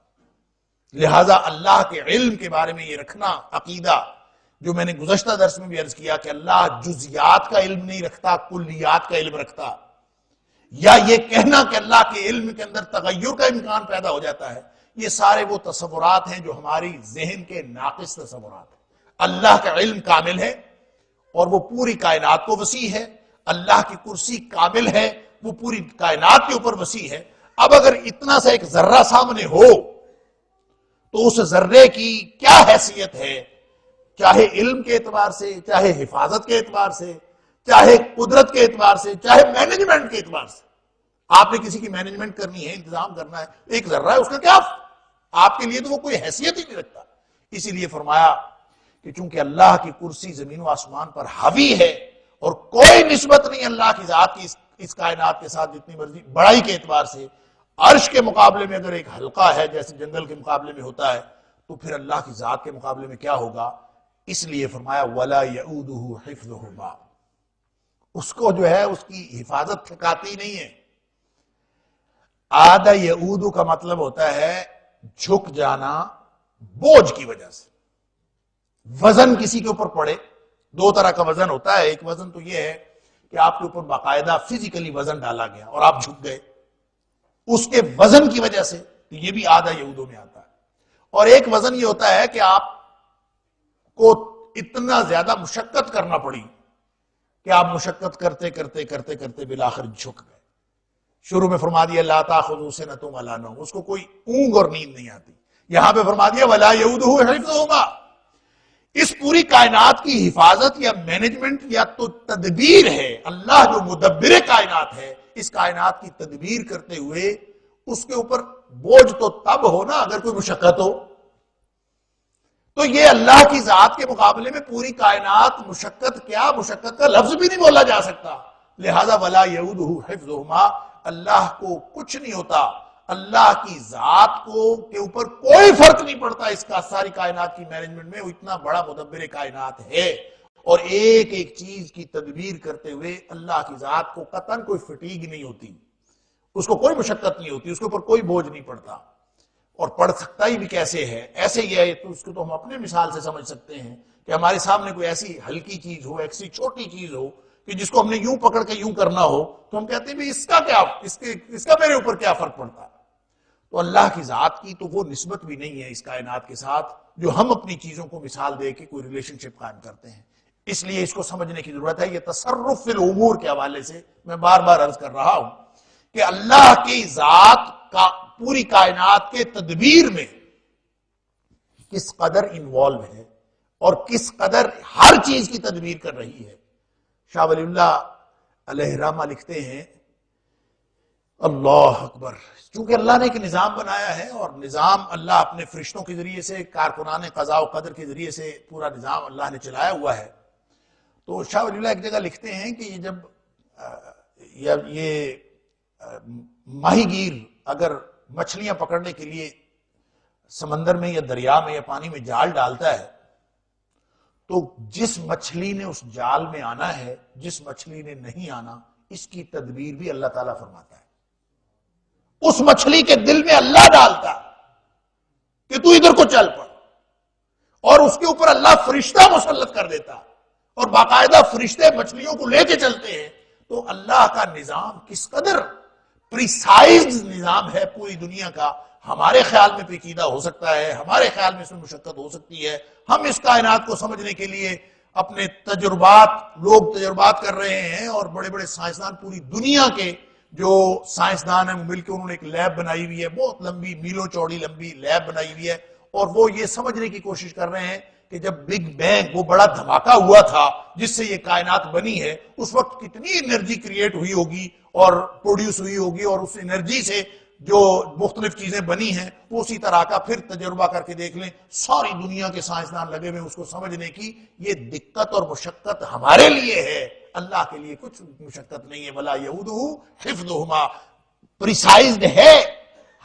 لہٰذا اللہ کے علم کے بارے میں یہ رکھنا عقیدہ، جو میں نے گزشتہ درس میں بھی عرض کیا کہ اللہ جزیات کا علم نہیں رکھتا، کلیات کا علم رکھتا، یا یہ کہنا کہ اللہ کے علم کے اندر تغیر کا امکان پیدا ہو جاتا ہے، یہ سارے وہ تصورات ہیں جو ہماری ذہن کے ناقص تصورات ہیں۔ اللہ کا علم کامل ہے اور وہ پوری کائنات کو وسیع ہے، اللہ کی کرسی کامل ہے، وہ پوری کائنات کے اوپر وسیع ہے۔ اب اگر اتنا سا ایک ذرہ سامنے ہو تو اس ذرے کی کیا حیثیت ہے، چاہے علم کے اعتبار سے، چاہے حفاظت کے اعتبار سے، چاہے قدرت کے اعتبار سے، چاہے مینجمنٹ کے اعتبار سے. آپ نے کسی کی مینجمنٹ کرنی ہے، انتظام کرنا ہے، ایک ذرہ ہے، اس کا کیا آپ کے لیے تو وہ کوئی حیثیت ہی نہیں رکھتا. اسی لیے فرمایا کہ چونکہ اللہ کی کرسی زمین و آسمان پر حاوی ہے اور کوئی نسبت نہیں اللہ کی ذات کی اس کائنات کے ساتھ جتنی مرضی بڑائی کے اعتبار سے. عرش کے مقابلے میں اگر ایک حلقہ ہے جیسے جنگل کے مقابلے میں ہوتا ہے، تو پھر اللہ کی ذات کے مقابلے میں کیا ہوگا. اس لیے فرمایا وَلَا يَعُودُهُ حِفْظُهُمَا، اس کو جو ہے اس کی حفاظت تھکاتی نہیں ہے. عَادَ يَعُودُ کا مطلب ہوتا ہے جھک جانا بوجھ کی وجہ سے. وزن کسی کے اوپر پڑے، دو طرح کا وزن ہوتا ہے. ایک وزن تو یہ ہے کہ آپ کے اوپر باقاعدہ فزیکلی وزن ڈالا گیا اور آپ جھک گئے اس کے وزن کی وجہ سے، تو یہ بھی عَادَ يَعُودُ میں آتا ہے. اور ایک وزن یہ ہوتا ہے کہ آپ کو اتنا زیادہ مشقت کرنا پڑی کہ آپ مشقت کرتے کرتے کرتے کرتے بالآخر جھک گئے. شروع میں فرما دیا لا تأخذہ سنۃ ولا نوم، اس کو کوئی اونگ اور نیند نہیں آتی. یہاں پہ فرما دیا ولا یعودہ حفظہما، اس پوری کائنات کی حفاظت یا مینجمنٹ یا تو تدبیر ہے. اللہ جو مدبر کائنات ہے، اس کائنات کی تدبیر کرتے ہوئے اس کے اوپر بوجھ تو تب ہو نا اگر کوئی مشقت ہو. تو یہ اللہ کی ذات کے مقابلے میں پوری کائنات مشقت کیا، مشقت کا لفظ بھی نہیں بولا جا سکتا. لہذا ولا یعودہ حفظہما، اللہ کو کچھ نہیں ہوتا، اللہ کی ذات کو کے اوپر کوئی فرق نہیں پڑتا اس کا ساری کائنات کی مینجمنٹ میں. وہ اتنا بڑا مدبر کائنات ہے اور ایک ایک چیز کی تدبیر کرتے ہوئے اللہ کی ذات کو قطعاً کوئی فٹیگ نہیں ہوتی، اس کو کوئی مشقت نہیں ہوتی، اس کے اوپر کوئی بوجھ نہیں پڑتا. اور پڑھ سکتا ہی بھی کیسے ہے، ایسے ہی ہے. تو اس کو تو ہم اپنے مثال سے سمجھ سکتے ہیں کہ ہمارے سامنے کوئی ایسی ہلکی چیز ہو، ایسی چھوٹی چیز ہو کہ جس کو ہم نے یوں پکڑ کے یوں کرنا ہو تو ہم کہتے ہیں بھی اس کا کیا، اس کا میرے اوپر کیا فرق پڑتا ہے. تو اللہ کی ذات کی تو وہ نسبت بھی نہیں ہے اس کائنات کے ساتھ جو ہم اپنی چیزوں کو مثال دے کے کوئی ریلیشن شپ قائم کرتے ہیں. اس لیے اس کو سمجھنے کی ضرورت ہے. یہ تصرف فی الامور کے حوالے سے میں بار بار عرض کر رہا ہوں کہ اللہ کی ذات کا پوری کائنات کے تدبیر میں کس قدر انوالو ہے اور کس قدر ہر چیز کی تدبیر کر رہی ہے. شاہ ولی اللہ علیہ رحمہ لکھتے ہیں اللہ اکبر، چونکہ اللہ نے ایک نظام بنایا ہے اور نظام اللہ اپنے فرشتوں کے ذریعے سے، کارکنان قضاء و قدر کے ذریعے سے پورا نظام اللہ نے چلایا ہوا ہے. تو شاہ ولی اللہ ایک جگہ لکھتے ہیں کہ یہ جب یہ ماہی گیر اگر مچھلیاں پکڑنے کے لیے سمندر میں یا دریا میں یا پانی میں جال ڈالتا ہے تو جس مچھلی نے اس جال میں آنا ہے، جس مچھلی نے نہیں آنا، اس کی تدبیر بھی اللہ تعالیٰ فرماتا ہے. اس مچھلی کے دل میں اللہ ڈالتا کہ تو ادھر کو چل پڑ، اور اس کے اوپر اللہ فرشتہ مسلط کر دیتا اور باقاعدہ فرشتے مچھلیوں کو لے کے چلتے ہیں. تو اللہ کا نظام کس قدر پریسائز نظام ہے پوری دنیا کا. ہمارے خیال میں پیچیدہ ہو سکتا ہے، ہمارے خیال میں اس میں مشقت ہو سکتی ہے. ہم اس کائنات کو سمجھنے کے لیے اپنے لوگ تجربات کر رہے ہیں اور بڑے بڑے سائنسدان پوری دنیا کے جو سائنسدان ہیں مل کے انہوں نے ایک لیب بنائی ہوئی ہے، بہت لمبی، میلوں چوڑی لمبی لیب بنائی ہوئی ہے، اور وہ یہ سمجھنے کی کوشش کر رہے ہیں کہ جب بگ بینگ وہ بڑا دھماکہ ہوا تھا جس سے یہ کائنات بنی ہے، اس وقت کتنی انرجی کریٹ ہوئی ہوگی اور پروڈیوس ہوئی ہوگی، اور اس انرجی سے جو مختلف چیزیں بنی ہیں وہ اسی طرح کا پھر تجربہ کر کے دیکھ لیں. ساری دنیا کے سائنسدان لگے ہوئے اس کو سمجھنے کی. یہ دقت اور مشقت ہمارے لیے ہے، اللہ کے لیے کچھ مشقت نہیں ہے. ولا یعودہ حفظہما، پریسائزڈ ہے،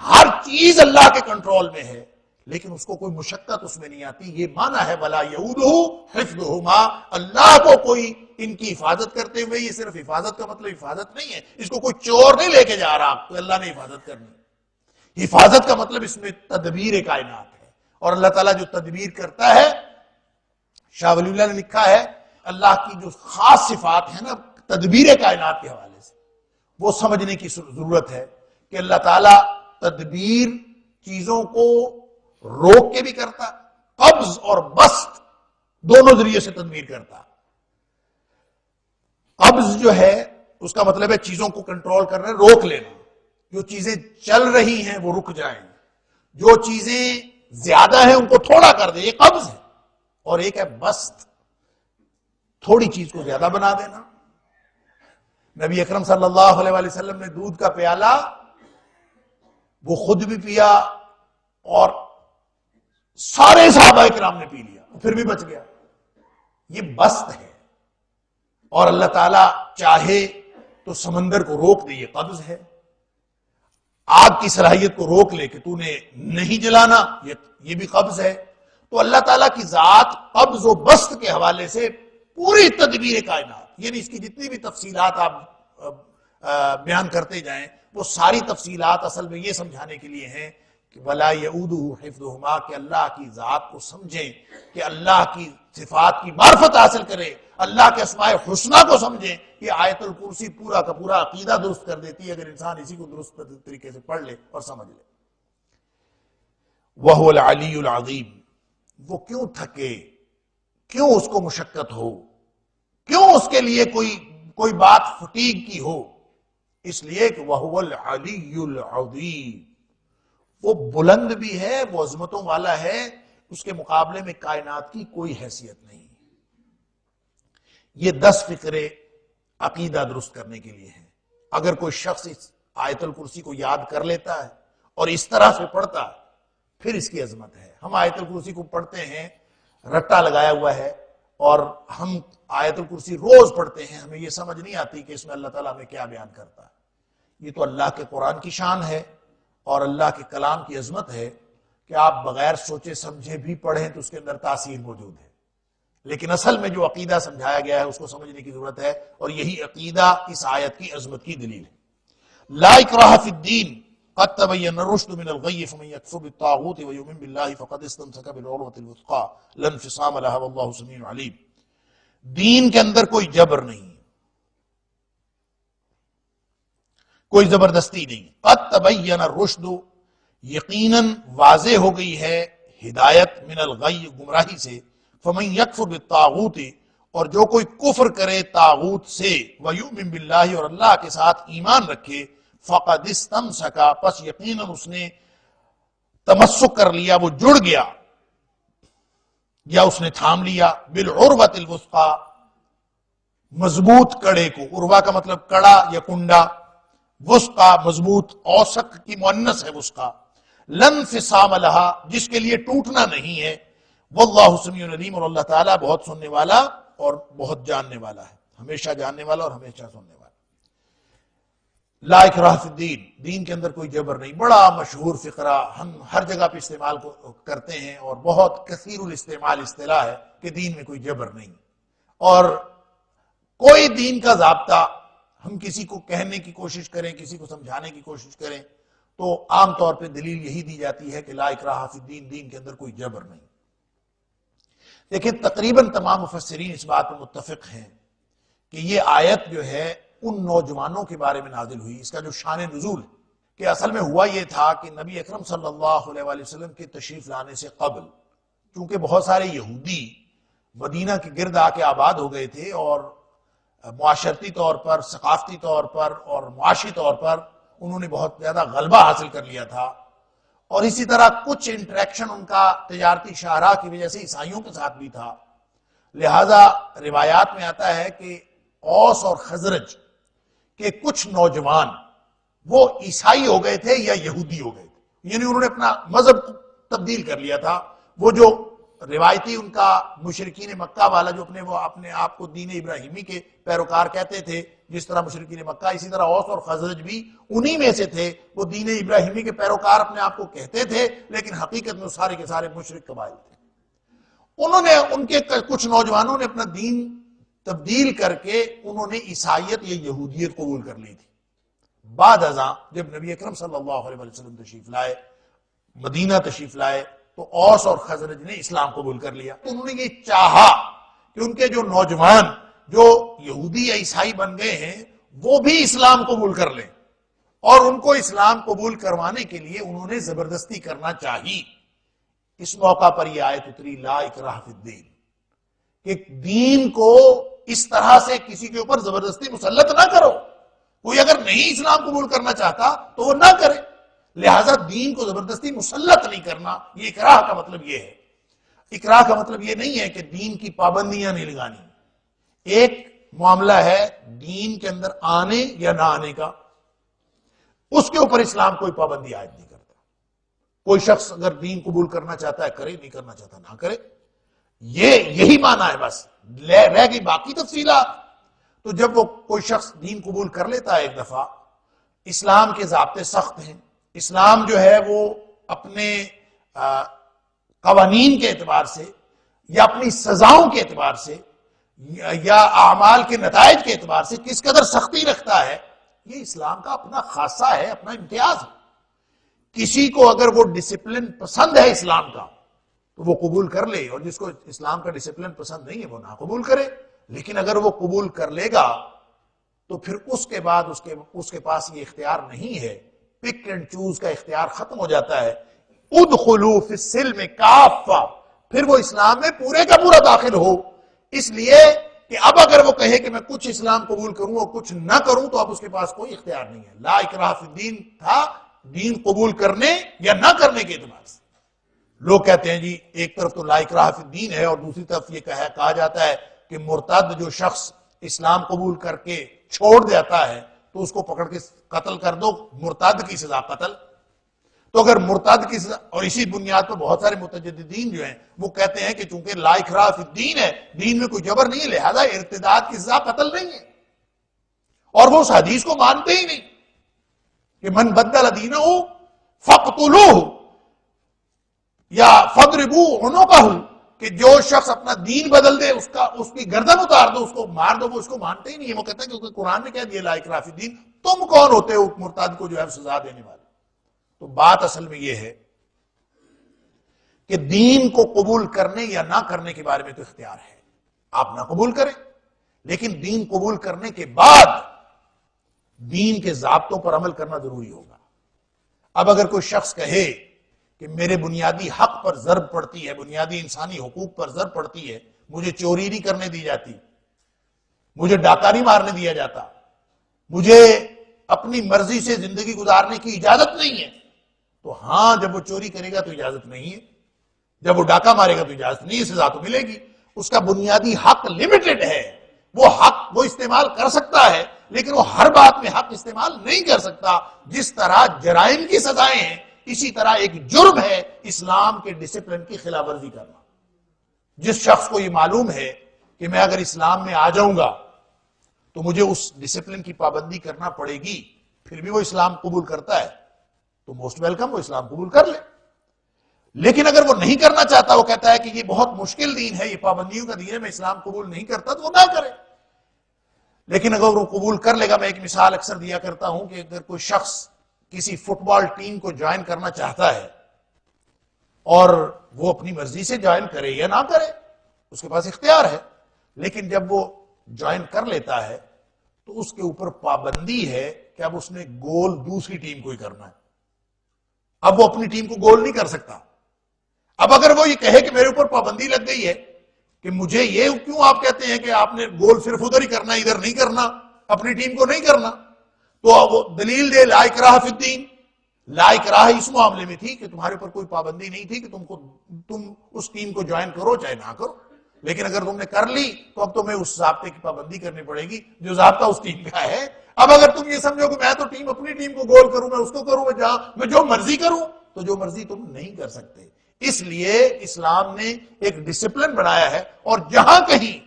ہر چیز اللہ کے کنٹرول میں ہے، لیکن اس کو کوئی مشقت اس میں نہیں آتی. یہ معنی ہے ولا یعودہ حفظہما، اللہ کو کوئی ان کی حفاظت کرتے ہوئے. یہ صرف حفاظت کا مطلب حفاظت نہیں ہے، اس کو کوئی چور نہیں لے کے جا رہا تو اللہ نے حفاظت کرنی. حفاظت کا مطلب اس میں تدبیر کائنات ہے، اور اللہ تعالیٰ جو تدبیر کرتا ہے، شاہ ولی اللہ نے لکھا ہے اللہ کی جو خاص صفات ہیں نا تدبیر کائنات کے حوالے سے، وہ سمجھنے کی ضرورت ہے کہ اللہ تعالیٰ تدبیر چیزوں کو روک کے بھی کرتا، قبض اور بسط دونوں ذریعے سے تدبیر کرتا. قبض جو ہے اس کا مطلب ہے چیزوں کو کنٹرول کرنا، روک لینا. جو چیزیں چل رہی ہیں وہ رک جائیں، جو چیزیں زیادہ ہیں ان کو تھوڑا کر دے، یہ قبض ہے. اور ایک ہے بسط، تھوڑی چیز کو زیادہ بنا دینا، نبی اکرم صلی اللہ علیہ وسلم نے دودھ کا پیالہ وہ خود بھی پیا اور سارے صحابہ کرام نے پی لیا، پھر بھی بچ گیا۔ یہ بسط ہے، اور اللہ تعالیٰ چاہے تو سمندر کو روک دے، یہ قبض ہے۔ آگ کی صلاحیت کو روک لے کہ تو نے نہیں جلانا، یہ بھی قبض ہے۔ تو اللہ تعالیٰ کی ذات قبض و بسط کے حوالے سے پوری تدبیر کائنات، یعنی اس کی جتنی بھی تفصیلات آپ بیان کرتے جائیں، وہ ساری تفصیلات اصل میں یہ سمجھانے کے لیے ہیں کہ وَلَا يَئُودُهُ حِفْظُهُمَا، کہ اللہ کی ذات کو سمجھیں، کہ اللہ کی صفات کی معرفت حاصل کریں، اللہ کے اسماء الحسنی کو سمجھیں۔ یہ آیت الکرسی پورا کا پورا عقیدہ درست کر دیتی ہے اگر انسان اسی کو درست طریقے سے پڑھ لے اور سمجھ لے۔ وَهُوَ الْعَلِيُّ الْعَظِيمُ، وہ کیوں تھکے، کیوں اس کو مشقت ہو، کیوں اس کے لیے کوئی بات فٹیگ کی ہو، اس لیے کہ وَهُوَ الْعَلِيُّ الْعَظِيمُ، وہ بلند بھی ہے، وہ عظمتوں والا ہے، اس کے مقابلے میں کائنات کی کوئی حیثیت نہیں۔ یہ 10 فقرے عقیدہ درست کرنے کے لیے ہیں۔ اگر کوئی شخص اس آیت الکرسی کو یاد کر لیتا ہے اور اس طرح سے پڑھتا ہے، پھر اس کی عظمت ہے۔ ہم آیت الکرسی کو پڑھتے ہیں، رٹا لگایا ہوا ہے، اور ہم آیت الکرسی روز پڑھتے ہیں، ہمیں یہ سمجھ نہیں آتی کہ اس میں اللہ تعالیٰ ہمیں کیا بیان کرتا ہے۔ یہ تو اللہ کے قرآن کی شان ہے اور اللہ کے کلام کی عظمت ہے کہ آپ بغیر سوچے سمجھے بھی پڑھیں تو اس کے اندر تاثیر موجود ہے، لیکن اصل میں جو عقیدہ سمجھایا گیا ہے اس کو سمجھنے کی ضرورت ہے، اور یہی عقیدہ اس آیت کی عظمت کی دلیل ہے۔ لا اکراہ فی الدین قد تبین الرشد من الغی فمن یکفر بالطاغوت ویؤمن باللہ فقد استمسک بالعروۃ الوثقی لا انفصام لها واللہ سمیع علیم۔ دین کے اندر کوئی جبر نہیں، کوئی زبردستی نہیں۔ قد تبین الرشد، یقیناً واضح ہو گئی ہے ہدایت، من الغی، گمراہی سے، فمن یکفر بالطاغوت، اور جو کوئی کفر کرے طاغوت سے، ویؤمن باللہ، اور اللہ کے ساتھ ایمان رکھے، فقد استمسک، پس یقیناً اس نے تمسک کر لیا، وہ جڑ گیا یا اس نے تھام لیا، بالعروۃ الوثقی، مضبوط کڑے کو۔ عروہ کا مطلب کڑا یا کنڈا، وثقی مضبوط، اوثق کی مؤنث ہے وثقی، لا انفصام لها، جس کے لیے ٹوٹنا نہیں ہے، واللہ سمیع علیم، اور اللہ تعالیٰ بہت سننے والا اور بہت جاننے والا ہے، ہمیشہ جاننے والا اور ہمیشہ سننے والا۔ لا اکراہ فی الدین، دین کے اندر کوئی جبر نہیں، بڑا مشہور فقرہ، ہم ہر جگہ پہ استعمال کرتے ہیں اور بہت کثیر الاستعمال اصطلاح ہے کہ دین میں کوئی جبر نہیں، اور کوئی دین کا ضابطہ ہم کسی کو کہنے کی کوشش کریں، کسی کو سمجھانے کی کوشش کریں تو عام طور پہ دلیل یہی دی جاتی ہے کہ لا اکراہ فی الدین، دین کے اندر کوئی جبر نہیں۔ لیکن تقریباً تمام مفسرین اس بات پر متفق ہیں کہ یہ آیت جو ہے ان نوجوانوں کے بارے میں نازل ہوئی، اس کا جو شان نزول ہے کہ اصل میں ہوا یہ تھا کہ نبی اکرم صلی اللہ علیہ وآلہ وسلم کے تشریف لانے سے قبل، چونکہ بہت سارے یہودی مدینہ کے گرد آ کے آباد ہو گئے تھے، اور معاشرتی طور پر، ثقافتی طور پر اور معاشی طور پر انہوں نے بہت زیادہ غلبہ حاصل کر لیا تھا، اور اسی طرح کچھ انٹریکشن ان کا تجارتی شاہراہ کی وجہ سے عیسائیوں کے ساتھ بھی تھا۔ لہذا روایات میں آتا ہے کہ اوس اور خزرج کے کچھ نوجوان وہ عیسائی ہو گئے تھے یا یہودی ہو گئے تھے، یعنی انہوں نے اپنا مذہب تبدیل کر لیا تھا۔ وہ جو روایتی ان کا مشرکین مکہ والا جو اپنے آپ کو دین ابراہیمی کے پیروکار کہتے تھے، جس طرح مشرکین مکہ، اسی طرح اوس اور خزرج بھی انہی میں سے تھے، وہ دین ابراہیمی کے پیروکار اپنے آپ کو کہتے تھے، لیکن حقیقت میں سارے کے سارے مشرک قبائل تھے۔ انہوں نے، ان کے کچھ نوجوانوں نے اپنا دین تبدیل کر کے انہوں نے عیسائیت یا یہودیت قبول کر لی تھی۔ بعد ازاں جب نبی اکرم صلی اللہ علیہ وسلم تشریف لائے، مدینہ تشریف لائے، تو اوس اور خزرج نے اسلام قبول کر لیا۔ تو انہوں نے یہ چاہا کہ ان کے جو نوجوان جو یہودی یا عیسائی بن گئے ہیں وہ بھی اسلام قبول کر لیں، اور ان کو اسلام قبول کروانے کے لیے انہوں نے زبردستی کرنا چاہی۔ اس موقع پر یہ آیت اتری، لا اکراہ فی الدین، کہ دین کو اس طرح سے کسی کے اوپر زبردستی مسلط نہ کرو۔ کوئی اگر نہیں اسلام قبول کرنا چاہتا تو وہ نہ کرے، لہذا دین کو زبردستی مسلط نہیں کرنا، یہ اکراہ کا مطلب یہ ہے۔ اکراہ کا مطلب یہ نہیں ہے کہ دین کی پابندیاں نہیں لگانی۔ ایک معاملہ ہے دین کے اندر آنے یا نہ آنے کا، اس کے اوپر اسلام کوئی پابندی عائد نہیں کرتا۔ کوئی شخص اگر دین قبول کرنا چاہتا ہے کرے، نہیں کرنا چاہتا نہ کرے، یہی معنی ہے بس، رہ گئی باقی تفصیلات۔ تو جب وہ کوئی شخص دین قبول کر لیتا ہے ایک دفعہ، اسلام کے ضابطے سخت ہیں، اسلام جو ہے وہ اپنے قوانین کے اعتبار سے یا اپنی سزاؤں کے اعتبار سے یا اعمال کے نتائج کے اعتبار سے کس قدر سختی رکھتا ہے، یہ اسلام کا اپنا خاصہ ہے، اپنا امتیاز ہے۔ کسی کو اگر وہ ڈسپلن پسند ہے اسلام کا تو وہ قبول کر لے، اور جس کو اسلام کا ڈسپلن پسند نہیں ہے وہ نہ قبول کرے۔ لیکن اگر وہ قبول کر لے گا تو پھر اس کے بعد اس کے پاس یہ اختیار نہیں ہے، پک اینڈ چوز کا اختیار ختم ہو جاتا ہے۔ ادخلوا فی السلم کافہ، پھر وہ اسلام میں پورے کا پورا داخل ہو۔ اس لیے کہ اب اگر وہ کہے کہ میں کچھ اسلام قبول کروں اور کچھ نہ کروں تو اب اس کے پاس کوئی اختیار نہیں ہے۔ لا اکراہ فی الدین تھا دین قبول کرنے یا نہ کرنے کے اعتبار سے۔ لوگ کہتے ہیں جی ایک طرف تو لا اکراہ فی الدین ہے اور دوسری طرف یہ کہا جاتا ہے کہ مرتد جو شخص اسلام قبول کر کے چھوڑ دیتا ہے تو اس کو پکڑ کے قتل کر دو، مرتد کی سزا قتل۔ تو اگر مرتد کی سزا، اور اسی بنیاد پر بہت سارے متجددین جو ہیں وہ کہتے ہیں کہ چونکہ لا اکراہ فی الدین ہے، دین میں کوئی جبر نہیں ہے، لہذا ارتداد کی سزا قتل نہیں ہے، اور وہ اس حدیث کو مانتے ہی نہیں کہ من بدل دینہ فاقتلوہ یا فاضربوا عنقہ، کہ جو شخص اپنا دین بدل دے اس کی گردن اتار دو، اس کو مار دو، وہ اس کو مانتے ہی نہیں ہے۔ وہ کہتے ہیں کیونکہ قرآن نے کہہ دیا لا اکراہ فی الدین، تم کون ہوتے ہو مرتد کو جو ہے سزا دینے والے؟ تو بات اصل میں یہ ہے کہ دین کو قبول کرنے یا نہ کرنے کے بارے میں تو اختیار ہے، آپ نہ قبول کریں، لیکن دین قبول کرنے کے بعد دین کے ضابطوں پر عمل کرنا ضروری ہوگا۔ اب اگر کوئی شخص کہے کہ میرے بنیادی حق پر ضرب پڑتی ہے، بنیادی انسانی حقوق پر ضرب پڑتی ہے، مجھے چوری نہیں کرنے دی جاتی، مجھے ڈاکہ نہیں مارنے دیا جاتا، مجھے اپنی مرضی سے زندگی گزارنے کی اجازت نہیں ہے، تو ہاں جب وہ چوری کرے گا تو اجازت نہیں ہے، جب وہ ڈاکہ مارے گا تو اجازت نہیں ہے، سزا تو ملے گی۔ اس کا بنیادی حق لمیٹڈ ہے، وہ حق وہ استعمال کر سکتا ہے لیکن وہ ہر بات میں حق استعمال نہیں کر سکتا۔ جس طرح جرائم کی سزائیں ہیں اسی طرح ایک جرم ہے اسلام کے ڈسپلن کی خلاف ورزی کرنا۔ جس شخص کو یہ معلوم ہے کہ میں اگر اسلام میں آ جاؤں گا تو مجھے اس ڈسپلن کی پابندی کرنا پڑے گی، پھر بھی وہ اسلام قبول کرتا ہے تو موسٹ ویلکم، وہ اسلام قبول کر لے۔ لیکن اگر وہ نہیں کرنا چاہتا، وہ کہتا ہے کہ یہ بہت مشکل دین ہے، یہ پابندیوں کا دین ہے، میں اسلام قبول نہیں کرتا، تو وہ نہ کرے۔ لیکن اگر وہ قبول کر لے گا، میں ایک مثال اکثر دیا کرتا ہوں کہ اگر کوئی شخص کسی فٹ بال ٹیم کو جوائن کرنا چاہتا ہے اور وہ اپنی مرضی سے جوائن کرے یا نہ کرے، اس کے پاس اختیار ہے، لیکن جب وہ جوائن کر لیتا ہے تو اس کے اوپر پابندی ہے کہ اب اس نے گول دوسری ٹیم کو ہی کرنا ہے، اب وہ اپنی ٹیم کو گول نہیں کر سکتا۔ اب اگر وہ یہ کہے کہ میرے اوپر پابندی لگ گئی ہے کہ مجھے یہ کیوں آپ کہتے ہیں کہ آپ نے گول صرف ادھر ہی کرنا ہے، ادھر نہیں کرنا، اپنی ٹیم کو نہیں کرنا، تو وہ دلیل دے لا اکراہ فی الدین۔ لا اکراہ اس معاملے میں تھی کہ تمہارے اوپر کوئی پابندی نہیں تھی کہ تم اس ٹیم کو جوائن کرو چاہے نہ کرو، لیکن اگر تم نے کر لی تو اب تمہیں اس ضابطے کی پابندی کرنی پڑے گی جو ضابطہ اس ٹیم کا ہے۔ اب اگر تم یہ سمجھو کہ میں تو اپنی ٹیم کو گول کروں، میں اس کو کروں، میں جو مرضی کروں، تو جو مرضی تم نہیں کر سکتے۔ اس لیے اسلام نے ایک ڈسپلن بنایا ہے، اور جہاں کہیں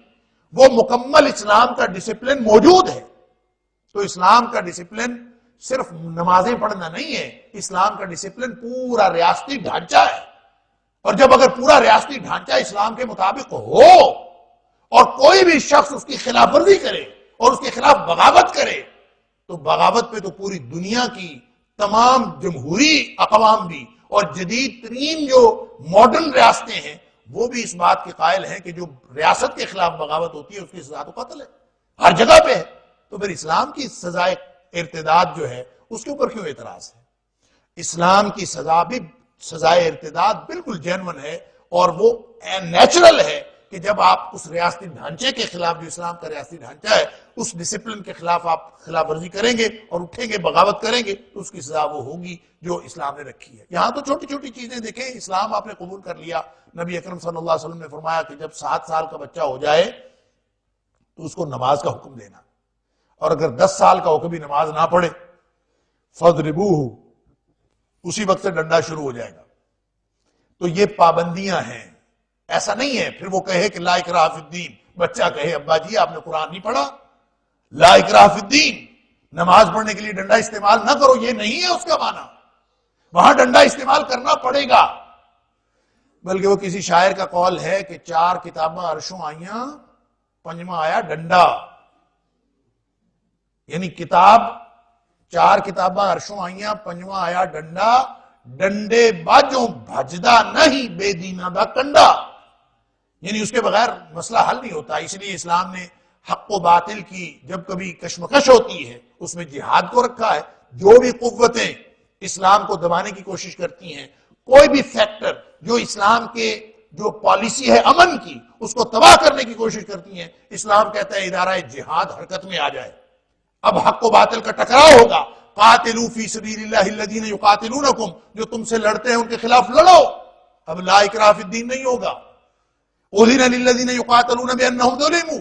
وہ مکمل اسلام کا ڈسپلن موجود ہے تو اسلام کا ڈسپلن صرف نمازیں پڑھنا نہیں ہے، اسلام کا ڈسپلن پورا ریاستی ڈھانچہ ہے۔ اور جب اگر پورا ریاستی ڈھانچہ اسلام کے مطابق ہو اور کوئی بھی شخص اس کی خلاف ورزی کرے اور اس کے خلاف بغاوت کرے تو بغاوت پہ تو پوری دنیا کی تمام جمہوری اقوام بھی اور جدید ترین جو ماڈرن ریاستیں ہیں وہ بھی اس بات کے قائل ہیں کہ جو ریاست کے خلاف بغاوت ہوتی ہے اس کی سزا تو قتل ہے، ہر جگہ پہ ہے۔ تو پھر اسلام کی سزائے ارتداد جو ہے اس کے اوپر کیوں اعتراض ہے؟ اسلام کی سزا بھی سزائے ارتداد بالکل جینون ہے، اور وہ نیچرل ہے کہ جب آپ اس ریاستی ڈھانچے کے خلاف، جو اسلام کا ریاستی ڈھانچہ ہے، اس ڈسپلن کے خلاف آپ خلاف ورزی کریں گے اور اٹھیں گے، بغاوت کریں گے، تو اس کی سزا وہ ہوگی جو اسلام نے رکھی ہے۔ یہاں تو چھوٹی چھوٹی چیزیں دیکھیں، اسلام آپ نے قبول کر لیا، نبی اکرم صلی اللہ علیہ وسلم نے فرمایا کہ جب 7 سال کا بچہ ہو جائے تو اس کو نماز کا حکم دینا، اور اگر 10 سال کا ہو کبھی نماز نہ پڑھے فَاضْرِبُوهُ، اسی وقت سے ڈنڈا شروع ہو جائے گا۔ تو یہ پابندیاں ہیں، ایسا نہیں ہے پھر وہ کہے کہ لا اکراہ فی الدین، بچہ کہے ابا جی آپ نے قرآن نہیں پڑھا، لا اکراہ فی الدین، نماز پڑھنے کے لیے ڈنڈا استعمال نہ کرو، یہ نہیں ہے اس کا معنی، وہاں ڈنڈا استعمال کرنا پڑے گا۔ بلکہ وہ کسی شاعر کا قول ہے کہ 4 کتاباں عرشوں آئیاں، 5واں آیا ڈنڈا، یعنی کتاب 4 کتاباں عرشوں آئیاں، 5واں آیا ڈنڈا، ڈنڈے باجوں بھجدا نہیں بے دینا دا کنڈا، یعنی اس کے بغیر مسئلہ حل نہیں ہوتا۔ اس لیے اسلام نے حق و باطل کی جب کبھی کشمکش ہوتی ہے اس میں جہاد کو رکھا ہے۔ جو بھی قوتیں اسلام کو دبانے کی کوشش کرتی ہیں، کوئی بھی فیکٹر جو اسلام کے جو پالیسی ہے امن کی اس کو تباہ کرنے کی کوشش کرتی ہیں، اسلام کہتا ہے ادارہ جہاد حرکت میں آ جائے۔ اب حق و باطل کا ٹکراؤ ہوگا، قاتلوا فی سبیل اللہ الذین یقاتلونکم، جو تم سے لڑتے ہیں ان کے خلاف لڑو، اب لا اکراہ فی الدین نہیں ہوگا۔ اذن للذین یقاتلون بانہم ظلموا،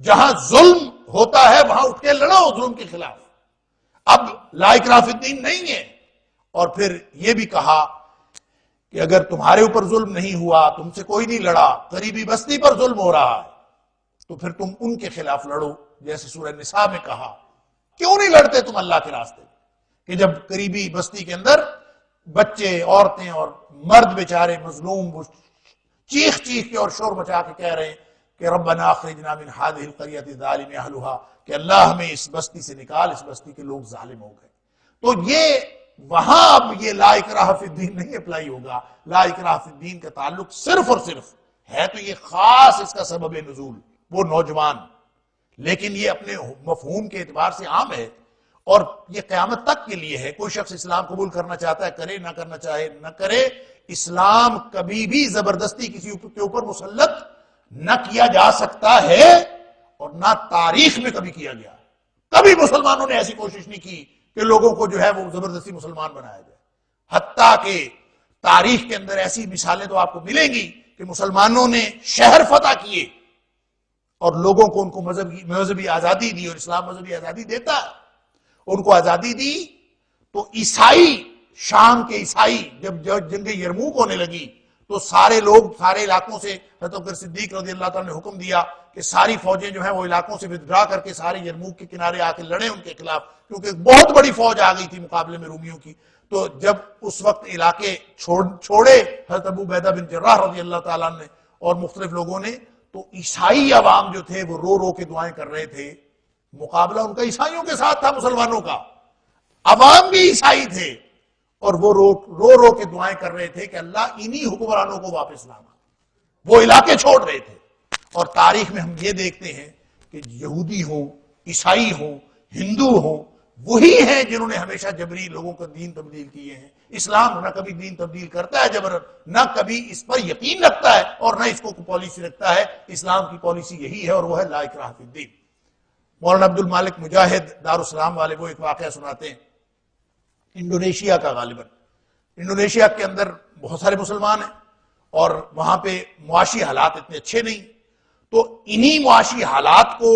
جہاں ظلم ہوتا ہے وہاں اٹھ کے لڑو ظلم کے خلاف، اب لا اکراہ فی الدین نہیں ہے۔ اور پھر یہ بھی کہا کہ اگر تمہارے اوپر ظلم نہیں ہوا، تم سے کوئی نہیں لڑا، قریبی بستی پر ظلم ہو رہا ہے، تو پھر تم ان کے خلاف لڑو، جیسے سورہ نساء میں کہا۔ کیوں نہیں لڑتے تم اللہ کے راستے کہ جب قریبی بستی کے اندر بچے، عورتیں اور مرد بیچارے مظلوم وہ چیخ چیخ کے اور شور مچا کے کہہ رہے ہیں کہ ربنا اخرجنا من هذه القرية الظالم اهلها، کہ اللہ ہمیں اس بستی سے نکال، اس بستی کے لوگ ظالم ہو گئے۔ تو یہ وہاں اب یہ لا اکراہ فی الدین نہیں اپلائی ہوگا۔ لا اکراہ فی الدین کا تعلق صرف اور صرف ہے تو یہ خاص اس کا سبب نزول وہ نوجوان، لیکن یہ اپنے مفہوم کے اعتبار سے عام ہے اور یہ قیامت تک کے لیے ہے۔ کوئی شخص اسلام قبول کرنا چاہتا ہے کرے، نہ کرنا چاہے نہ کرے۔ اسلام کبھی بھی زبردستی کسی کے اوپر مسلط نہ کیا جا سکتا ہے اور نہ تاریخ میں کبھی کیا گیا۔ کبھی مسلمانوں نے ایسی کوشش نہیں کی کہ لوگوں کو جو ہے وہ زبردستی مسلمان بنایا جائے، حتیٰ کہ تاریخ کے اندر ایسی مثالیں تو آپ کو ملیں گی کہ مسلمانوں نے شہر فتح کیے اور لوگوں کو ان کو مذہبی آزادی دی، اور اسلام مذہبی آزادی دیتا ہے، ان کو آزادی دی۔ تو عیسائی، شام کے عیسائی جب جنگ یرموک ہونے لگی تو سارے لوگ سارے علاقوں سے، حضرت ابوبکر صدیق رضی اللہ تعالیٰ نے حکم دیا کہ ساری فوجیں جو ہیں وہ علاقوں سے ودرا کر کے سارے یرموک کے کنارے آ کے لڑیں ان کے خلاف، کیونکہ بہت بڑی فوج آ گئی تھی مقابلے میں رومیوں کی۔ تو جب اس وقت علاقے چھوڑے حضرت ابو عبیدہ بن جراح رضی اللہ تعالیٰ نے اور مختلف لوگوں نے، تو عیسائی عوام جو تھے وہ رو رو کے دعائیں کر رہے تھے۔ مقابلہ ان کا عیسائیوں کے ساتھ تھا، مسلمانوں کا، عوام بھی عیسائی تھے اور وہ رو رو کے دعائیں کر رہے تھے کہ اللہ انہی حکمرانوں کو واپس لانا۔ وہ علاقے چھوڑ رہے تھے۔ اور تاریخ میں ہم یہ دیکھتے ہیں کہ یہودی ہوں، عیسائی ہوں، ہندو ہوں، وہی ہیں جنہوں نے ہمیشہ جبری لوگوں کا دین تبدیل کیے ہیں۔ اسلام نہ کبھی دین تبدیل کرتا ہے جبرن، نہ کبھی اس پر یقین رکھتا ہے اور نہ اس کو پالیسی رکھتا ہے۔ اسلام کی پالیسی یہی ہے اور وہ ہے لا اکراہ فی الدین۔ مولانا عبد المالک مجاہد دارالسلام والے وہ ایک واقعہ سناتے ہیں انڈونیشیا کا، غالباً انڈونیشیا کے اندر بہت سارے مسلمان ہیں اور وہاں پہ معاشی حالات اتنے اچھے نہیں، تو انہی معاشی حالات کو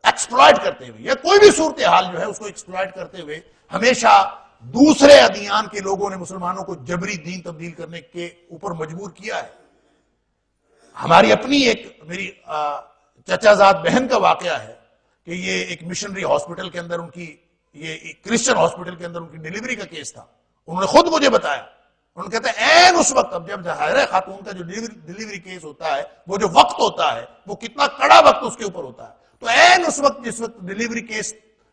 ایکسپلائٹ کرتے ہوئے یا کوئی بھی صورتحال جو ہے اس کو ایکسپلائٹ کرتے ہوئے ہمیشہ دوسرے ادیان کے لوگوں نے مسلمانوں کو جبری دین تبدیل کرنے کے اوپر مجبور کیا ہے۔ ہماری اپنی ایک میری چچا زاد بہن کا واقعہ ہے کہ یہ ایک مشنری ہاسپٹل کے اندر ان کی، یہ کرسچن ہاسپٹل کے اندر ان کی ڈیلیوری کا کیس تھا۔ انہوں نے خود مجھے بتایا، انہوں نے کہتے ہیں این اس وقت، اب جب ظاہر ہے خاتون کا جو ڈیلیوری کیس ہوتا ہے وہ جو وقت ہوتا ہے وہ کتنا کڑا وقت اس کے اوپر ہوتا ہے، تو این اس وقت جس وقت ڈیلیوری کیس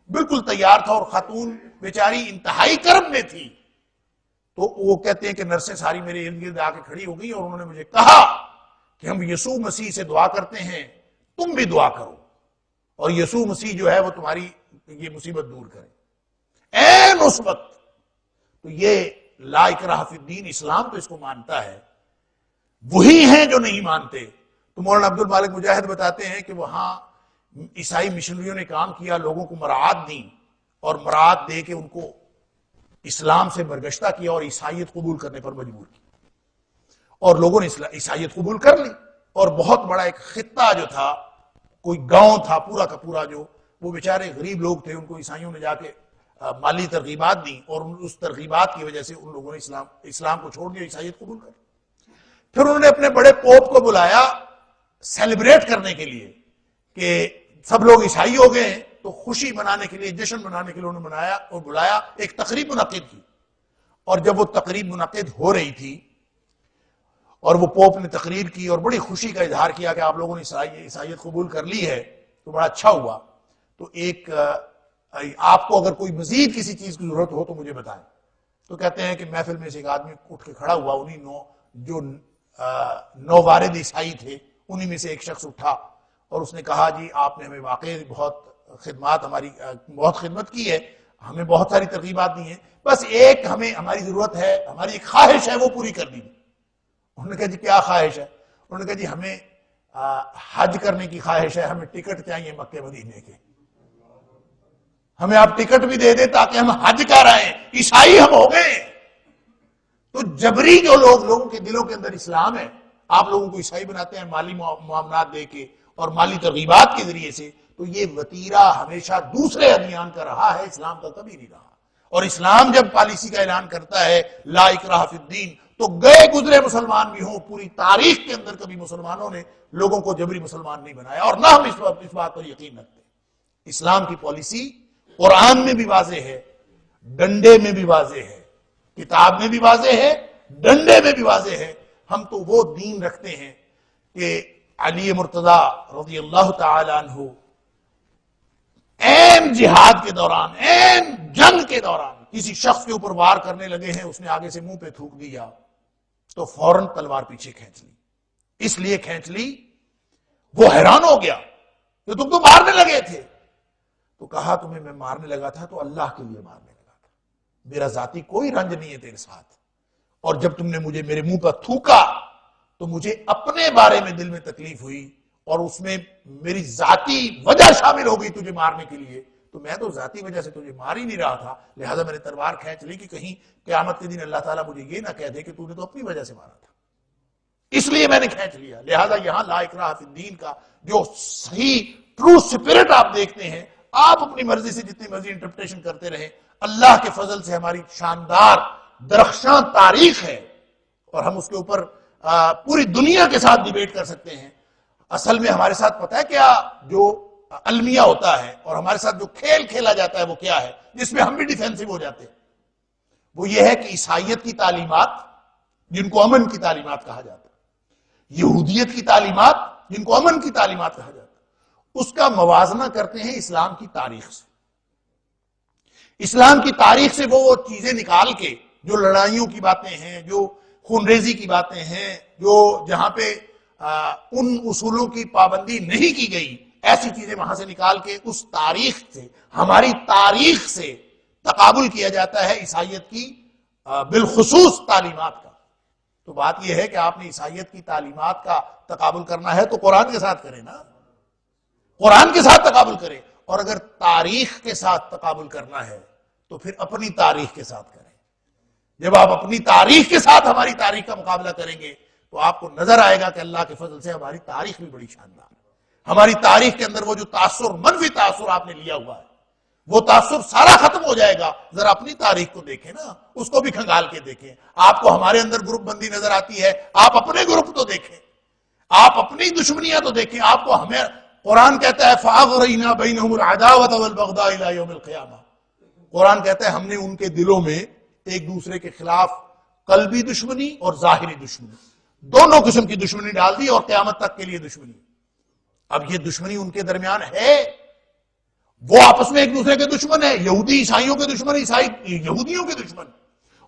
بالکل تیار تھا اور خاتون بیچاری انتہائی کرب میں تھی، تو وہ کہتے ہیں کہ نرسیں ساری میرے ارد گرد آ کے کھڑی ہو گئی اور انہوں نے مجھے کہا کہ ہم یسوع مسیح سے دعا کرتے ہیں، تم بھی دعا کرو اور یسوع مسیح جو ہے وہ تمہاری یہ مصیبت دور کرے۔ این اس وقت تو یہ لا اکراہ فی الدین، اسلام تو اس کو مانتا ہے، وہی ہیں جو نہیں مانتے۔ تو مولانا عبد المالک مجاہد بتاتے ہیں کہ وہاں عیسائی مشنریوں نے کام کیا، لوگوں کو مراعات دی اور مراعات دے کے ان کو اسلام سے برگشتہ کیا اور عیسائیت قبول کرنے پر مجبور کیا، اور لوگوں نے عیسائیت قبول کر لی اور بہت بڑا ایک خطہ جو تھا کوئی گاؤں تھا پورا کا پورا، جو وہ بیچارے غریب لوگ تھے، ان کو عیسائیوں نے جا کے مالی ترغیبات دی، اور اس ترغیبات کی وجہ سے ان لوگوں نے اسلام کو چھوڑ دیا، عیسائیت قبول کر. پھر انہوں نے اپنے بڑے پوپ کو بلایا سیلیبریٹ کرنے کے لیے کہ سب لوگ عیسائی ہو گئے ہیں، تو خوشی منانے کے لیے، جشن منانے کے لیے انہوں نے منایا اور بلایا، ایک تقریب منعقد کی. اور جب وہ تقریب منعقد ہو رہی تھی اور وہ پوپ نے تقریر کی اور بڑی خوشی کا اظہار کیا کہ آپ لوگوں نے عیسائیت قبول کر لی ہے، تو بڑا اچھا ہوا. تو ایک آپ کو اگر کوئی مزید کسی چیز کی ضرورت ہو تو مجھے بتائیں. تو کہتے ہیں کہ محفل میں سے ایک آدمی اٹھ کے کھڑا ہوا، جو نووارد عیسائی تھے انہی میں سے ایک شخص اٹھا اور اس نے کہا جی آپ نے ہمیں واقعی بہت خدمت کی ہے، ہمیں بہت ساری ترغیبات دی ہیں، بس ایک ہماری ضرورت ہے، ہماری ایک خواہش ہے، وہ پوری کر دیجیے. انہوں نے کہا جی کیا خواہش ہے؟ انہوں نے کہا جی ہمیں حج کرنے کی خواہش ہے، ہمیں ٹکٹ چاہیے مکے مدینے کے، ہمیں آپ ٹکٹ بھی دے دیں تاکہ ہم حج کر آئیں، عیسائی ہم ہو گئے. تو جبری جو لوگوں کے دلوں کے اندر اسلام ہے، آپ لوگوں کو عیسائی بناتے ہیں مالی معاملات دے کے اور مالی ترغیبات کے ذریعے سے، تو یہ وتیرہ ہمیشہ دوسرے ادیان کا رہا ہے، اسلام کا کبھی نہیں رہا. اور اسلام جب پالیسی کا اعلان کرتا ہے لا اکراہ فی الدین، تو گئے گزرے مسلمان بھی ہوں، پوری تاریخ کے اندر کبھی مسلمانوں نے لوگوں کو جبری مسلمان نہیں بنایا، اور نہ ہم اس بات پر یقین رکھتے. اسلام کی پالیسی قرآن میں بھی واضح ہے، ڈنڈے میں بھی واضح ہے، کتاب میں بھی واضح ہے، ڈنڈے میں بھی واضح ہے. ہم تو وہ دین رکھتے ہیں کہ علی مرتضی رضی اللہ تعالی عنہ این جہاد کے دوران، این جنگ کے دوران کسی شخص کے اوپر وار کرنے لگے ہیں، اس نے آگے سے منہ پہ تھوک دیا تو فوراً تلوار پیچھے کھینچ لی. اس لیے کھینچ لی، وہ حیران ہو گیا کہ تم تو مارنے لگے تھے. تو کہا تمہیں میں مارنے لگا تھا تو اللہ کے لیے مارنے لگا تھا، میرا ذاتی کوئی رنج نہیں ہے تیرے ساتھ. اور جب تم نے مجھے میرے منہ پر تھوکا تو مجھے اپنے بارے میں دل میں تکلیف ہوئی، اور اس میں میری ذاتی وجہ شامل ہو گئی تجھے مارنے کے لیے. تو میں تو ذاتی وجہ سے تجھے مار ہی نہیں رہا تھا، لہذا میں نے تلوار کھینچ لی کہ کہیں قیامت کے دن اللہ تعالیٰ مجھے یہ نہ کہہ دے کہ تو نے تو اپنی وجہ سے مارا تھا، اس لیے میں نے کھینچ لیا. لہذا یہاں لا اکراہ فی الدین کا جو صحیح ٹرو سپرٹ آپ دیکھتے ہیں، آپ اپنی مرضی سے جتنی مرضی انٹرپریٹیشن کرتے رہیں، اللہ کے فضل سے ہماری شاندار درخشاں تاریخ ہے اور ہم اس کے اوپر پوری دنیا کے ساتھ ڈیبیٹ کر سکتے ہیں. اصل میں ہمارے ساتھ پتہ ہے کیا جو المیہ ہوتا ہے اور ہمارے ساتھ جو کھیل کھیلا جاتا ہے وہ کیا ہے، جس میں ہم بھی ڈیفینسو ہو جاتے ہیں؟ وہ یہ ہے کہ عیسائیت کی تعلیمات جن کو امن کی تعلیمات کہا جاتا ہے، یہودیت کی تعلیمات جن کو امن کی تعلیمات کہا جاتا ہے، اس کا موازنہ کرتے ہیں اسلام کی تاریخ سے. اسلام کی تاریخ سے وہ چیزیں نکال کے جو لڑائیوں کی باتیں ہیں، جو خونریزی کی باتیں ہیں، جو جہاں پہ ان اصولوں کی پابندی نہیں کی گئی، ایسی چیزیں وہاں سے نکال کے اس تاریخ سے، ہماری تاریخ سے تقابل کیا جاتا ہے عیسائیت کی بالخصوص تعلیمات کا. تو بات یہ ہے کہ آپ نے عیسائیت کی تعلیمات کا تقابل کرنا ہے تو قرآن کے ساتھ کریں نا، قرآن کے ساتھ تقابل کریں. اور اگر تاریخ کے ساتھ تقابل کرنا ہے تو پھر اپنی تاریخ کے ساتھ کریں. جب آپ اپنی تاریخ کے ساتھ ہماری تاریخ کا مقابلہ کریں گے تو آپ کو نظر آئے گا کہ اللہ کے فضل سے ہماری تاریخ بھی بڑی شاندار ہے. ہماری تاریخ کے اندر وہ جو تاثر، منفی تاثر آپ نے لیا ہوا ہے، وہ تاثر سارا ختم ہو جائے گا. ذرا اپنی تاریخ کو دیکھیں نا، اس کو بھی کھنگال کے دیکھیں. آپ کو ہمارے اندر گروپ بندی نظر آتی ہے، آپ اپنے گروپ تو دیکھیں، آپ اپنی دشمنیاں تو دیکھیں. آپ کو ہمیں قرآن کہتا ہے فَأَغْرَيْنَا بَيْنَهُمُ الْعَدَاوَةَ وَالْبَغْضَاءَ إِلَى يَوْمِ الْقِيَامَةِ. قرآن کہتا ہے ہم نے ان کے دلوں میں ایک دوسرے کے خلاف قلبی دشمنی اور ظاہری دشمنی، دونوں قسم کی دشمنی ڈال دی، اور قیامت تک کے لیے دشمنی. اب یہ دشمنی ان کے درمیان ہے، وہ آپس میں ایک دوسرے کے دشمن ہیں، یہودی عیسائیوں کے دشمن، عیسائی یہودیوں کے دشمن،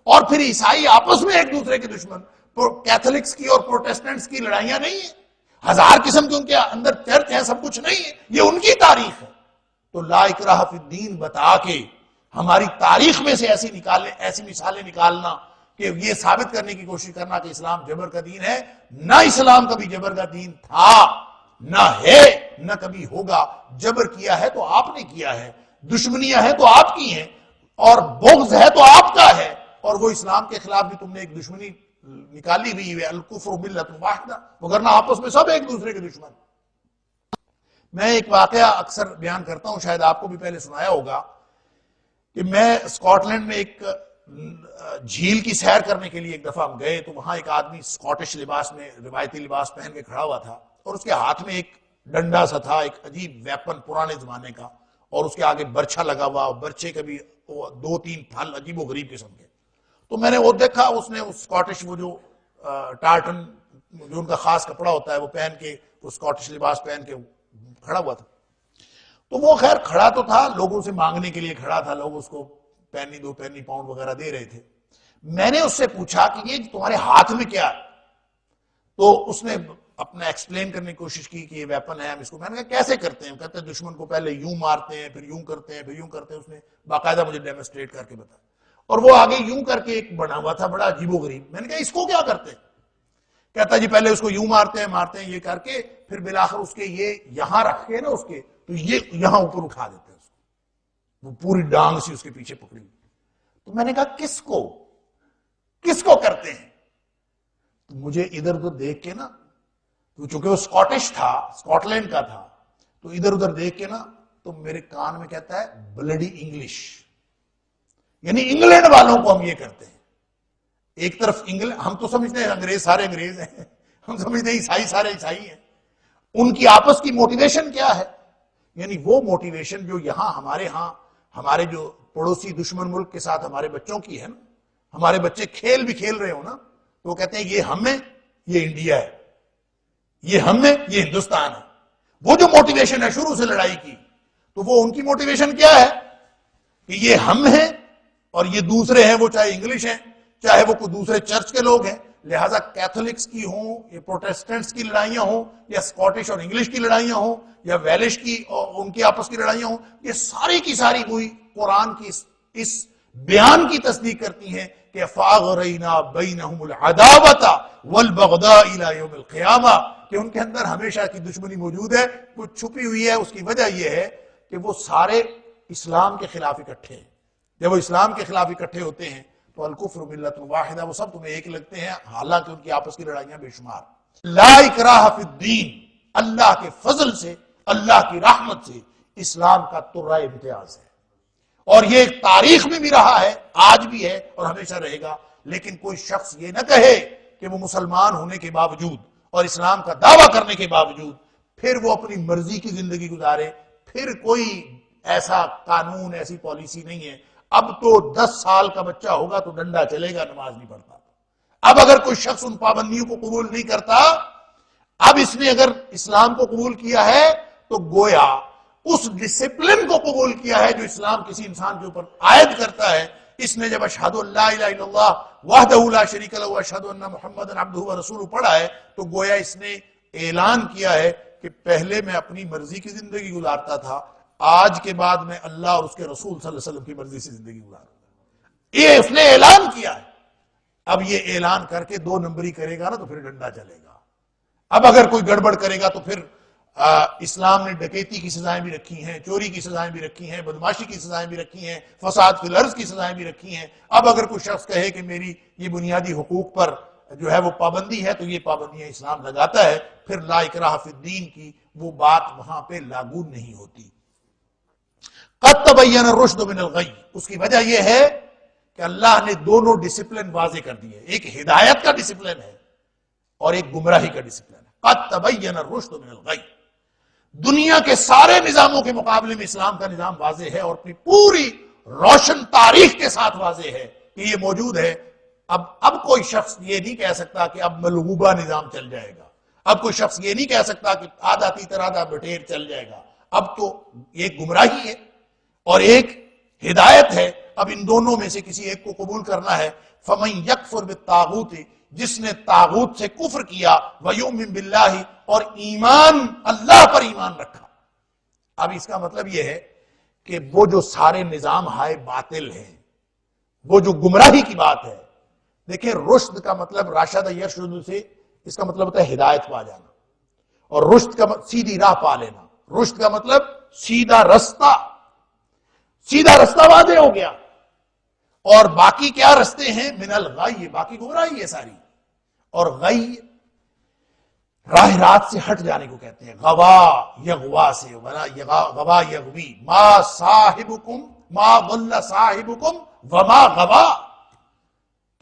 اور پھر عیسائی آپس میں ایک دوسرے کے دشمن. کیتھولکس کی اور پروٹیسٹنٹس کی لڑائیاں نہیں ہیں، ہزار قسم کے ان کے اندر چرچ ہیں، سب کچھ نہیں ہے، یہ ان کی تاریخ ہے. تو لا اکراہ فی الدین بتا کے ہماری تاریخ میں سے ایسی مثالیں نکالنا کہ یہ ثابت کرنے کی کوشش کرنا کہ اسلام جبر کا دین ہے، نہ اسلام کبھی جبر کا دین تھا، نہ ہے، نہ کبھی ہوگا. جبر کیا ہے تو آپ نے کیا ہے، دشمنیاں ہیں تو آپ کی ہیں، اور بغض ہے تو آپ کا ہے. اور وہ اسلام کے خلاف بھی تم نے ایک دشمنی نکالی ہوئی ہے، الکفر ملت واحدہ، وگرنہ آپس میں سب ایک دوسرے کے دشمن. میں ایک واقعہ اکثر بیان کرتا ہوں، شاید آپ کو بھی پہلے سنایا ہوگا، کہ میں اسکاٹ لینڈ میں ایک جھیل کی سیر کرنے کے لیے ایک دفعہ ہم گئے، تو وہاں ایک آدمی اسکاٹش لباس میں روایتی لباس پہن کے کھڑا ہوا تھا، اور اس کے ہاتھ میں ایک ڈنڈا سا تھا، ایک عجیب ویپن پرانے زمانے کا، اور اس کے آگے برچھا لگا ہوا، اور برچے کا بھی 2-3 پھل عجیب و غریب قسم کے. تو میں نے وہ دیکھا، اس نے اسکاٹش وہ جو ٹارٹن جو ان کا خاص کپڑا ہوتا ہے وہ پہن کے، وہ اسکاٹش لباس پہن کے کھڑا ہوا تھا. تو وہ خیر کھڑا تو تھا، لوگوں سے مانگنے کے لیے کھڑا تھا، لوگ اس کو پینی 2 پینی پاؤنڈ وغیرہ دے رہے تھے. میں نے اس سے پوچھا کہ یہ تمہارے ہاتھ میں کیا ہے؟ تو اس نے اپنا ایکسپلین کرنے کی کوشش کی کہ یہ ویپن ہے ہم اس کو. میں نے کہا کیسے کرتے ہیں؟ کہتے ہیں دشمن کو پہلے یوں مارتے ہیں، پھر یوں کرتے ہیں، پھر یوں کرتے ہیں. اس نے باقاعدہ مجھے ڈیمونسٹریٹ کر کے بتایا، اور وہ آگے یوں کر کے ایک بنا ہوا تھا بڑا عجیب و غریب. میں نے کہا اس کو کیا کرتے ہیں؟ کہتا جی پہلے اس کو یوں مارتے ہیں یہ کر کے، پھر بالآخر اس کے یہ یہاں رکھ کے نا اس کے، تو یہ یہاں اوپر اٹھا دیتے ہیں اس کو، وہ پوری ڈانگ سی اس کے پیچھے پکڑی. تو میں نے کہا کس کو کرتے ہیں؟ تو مجھے ادھر ادھر دیکھ کے نا، چونکہ وہ اسکاٹش تھا، اسکاٹ لینڈ کا تھا، تو ادھر ادھر دیکھ کے نا تو میرے کان میں کہتا ہے بلڈی انگلش، یعنی انگلینڈ والوں کو ہم یہ کرتے ہیں. ایک طرف انگلینڈ، ہم تو سمجھتے ہیں انگریز سارے انگریز ہیں، ہم سمجھتے ہیں عیسائی سارے عیسائی ہیں. ان کی آپس کی موٹیویشن کیا ہے؟ یعنی وہ موٹیویشن جو یہاں ہمارے جو پڑوسی دشمن ملک کے ساتھ ہمارے بچوں کی ہے نا، ہمارے بچے کھیل بھی کھیل رہے ہو نا، تو وہ کہتے ہیں یہ ہم ہیں، یہ انڈیا ہے، یہ ہم ہیں، یہ ہندوستان ہے. وہ جو موٹیویشن ہے شروع سے لڑائی کی، تو وہ ان کی موٹیویشن کیا ہے کہ یہ ہم ہیں اور یہ دوسرے ہیں، وہ چاہے انگلش ہیں، چاہے وہ کوئی دوسرے چرچ کے لوگ ہیں. لہٰذا کیتھولکس کی ہوں یا پروٹیسٹنٹس کی لڑائیاں ہوں یا اسکاٹش اور انگلش کی لڑائیاں ہوں یا ویلش کی اور ان کی آپس کی لڑائیاں ہوں، یہ ساری کی ساری ہوئی قرآن کی اس بیان کی تصدیق کرتی ہیں کہ فَأَغْرَيْنَا بَيْنَهُمُ الْعَدَاوَةَ وَالْبَغْضَاءَ إِلَى يَوْمِ الْقِيَامَةِ، کہ ان کے اندر ہمیشہ کی دشمنی موجود ہے، کچھ چھپی ہوئی ہے. اس کی وجہ یہ ہے کہ وہ سارے اسلام کے خلاف اکٹھے ہیں. جب وہ اسلام کے خلاف اکٹھے ہوتے ہیں تو الکفر ملت واحدہ، وہ سب تمہیں ایک لگتے ہیں، حالانکہ ان کی آپس کی لڑائیاں بے شمار. لا اکراہ فی الدین، اللہ کے فضل سے، اللہ کی رحمت سے اسلام کا ترہ امتیاز ہے، اور یہ ایک تاریخ میں بھی رہا ہے، آج بھی ہے اور ہمیشہ رہے گا. لیکن کوئی شخص یہ نہ کہے کہ وہ مسلمان ہونے کے باوجود اور اسلام کا دعویٰ کرنے کے باوجود پھر وہ اپنی مرضی کی زندگی گزارے. پھر کوئی ایسا قانون، ایسی پالیسی نہیں ہے. اب تو 10 سال کا بچہ ہوگا تو ڈنڈا چلے گا، نماز نہیں پڑھتا. اب اگر کوئی شخص ان پابندیوں کو قبول نہیں کرتا، اب اس نے اگر اسلام کو قبول کیا ہے تو گویا اس ڈسپلن کو قبول کیا ہے جو اسلام کسی انسان کے اوپر عائد کرتا ہے. اس نے جب اشہدو ان لا الہ الا اللہ وحدہ لا شریک لہ واشہدو ان محمدا عبدہ ورسولہ پڑھا ہے، تو گویا اس نے اعلان کیا ہے کہ پہلے میں اپنی مرضی کی زندگی گزارتا تھا، آج کے بعد میں اللہ اور اس کے رسول صلی اللہ علیہ وسلم کی مرضی سے زندگی گزاروں گا. یہ اس نے اعلان کیا ہے. اب یہ اعلان کر کے 2 نمبری کرے گا نا تو پھر ڈنڈا چلے گا. اب اگر کوئی گڑبڑ کرے گا تو پھر اسلام نے ڈکیتی کی سزائیں بھی رکھی ہیں، چوری کی سزائیں بھی رکھی ہیں، بدماشی کی سزائیں بھی رکھی ہیں، فساد فی الارض کی سزائیں بھی رکھی ہیں. اب اگر کوئی شخص کہے کہ میری یہ بنیادی حقوق پر جو ہے وہ پابندی ہے، تو یہ پابندیاں اسلام لگاتا ہے. پھر لا اکراہ فی الدین کی وہ بات وہاں پہ لاگو نہیں ہوتی. قد تبین الرشد من الغی، اس کی وجہ یہ ہے کہ اللہ نے دونوں ڈسپلن واضح کر دیے. ایک ہدایت کا ڈسپلن ہے اور ایک گمراہی کا ڈسپلن ہے. قد تبین الرشد من الغی، دنیا کے سارے نظاموں کے مقابلے میں اسلام کا نظام واضح ہے اور اپنی پوری روشن تاریخ کے ساتھ واضح ہے کہ یہ موجود ہے. اب کوئی شخص یہ نہیں کہہ سکتا کہ اب ملغوبہ نظام چل جائے گا. اب کوئی شخص یہ نہیں کہہ سکتا کہ آدھا تیتر آدھا بٹیر چل جائے گا. اب تو ایک گمراہی ہے اور ایک ہدایت ہے. اب ان دونوں میں سے کسی ایک کو قبول کرنا ہے. فَمَن يَكْفُرْ بِالطَّاغُوتِ، جس نے طاغوت سے کفر کیا، وَيُؤْمِن بِاللَّهِ، اور ایمان اللہ پر ایمان رکھا. اب اس کا مطلب یہ ہے کہ وہ جو سارے نظام ہائے باطل ہیں، وہ جو گمراہی کی بات ہے. دیکھیں رشد کا مطلب راشد یرشد سے اس کا مطلب ہوتا ہے ہدایت پا جانا، اور رشد کا سیدھی راہ پا لینا. رشد کا مطلب سیدھا رستہ، سیدھا رستہ واضح ہو گیا. اور باقی کیا رستے ہیں؟ من الغی، باقی گمراہی ہے ساری. اور غی راہ رات سے ہٹ جانے کو کہتے ہیں. غوا یغوا سے غوا یغوی. ما صاحبکم ما ضل صاحبکم وما غوا،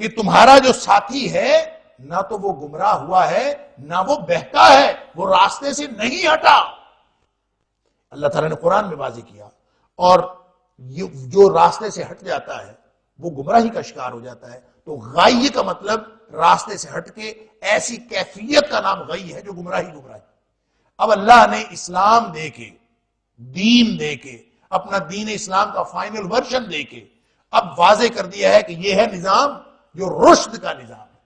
کہ تمہارا جو ساتھی ہے نہ تو وہ گمراہ ہوا ہے نہ وہ بہکا ہے، وہ راستے سے نہیں ہٹا. اللہ تعالیٰ نے قرآن میں واضح کیا. اور جو راستے سے ہٹ جاتا ہے وہ گمراہی کا شکار ہو جاتا ہے. تو غائی کا مطلب راستے سے ہٹ کے ایسی کیفیت کا نام غی ہے جو گمراہی. اب اللہ نے اسلام دے کے، دین دے کے، اپنا دین اسلام کا فائنل ورژن دے کے اب واضح کر دیا ہے کہ یہ ہے نظام جو رشد کا نظام ہے،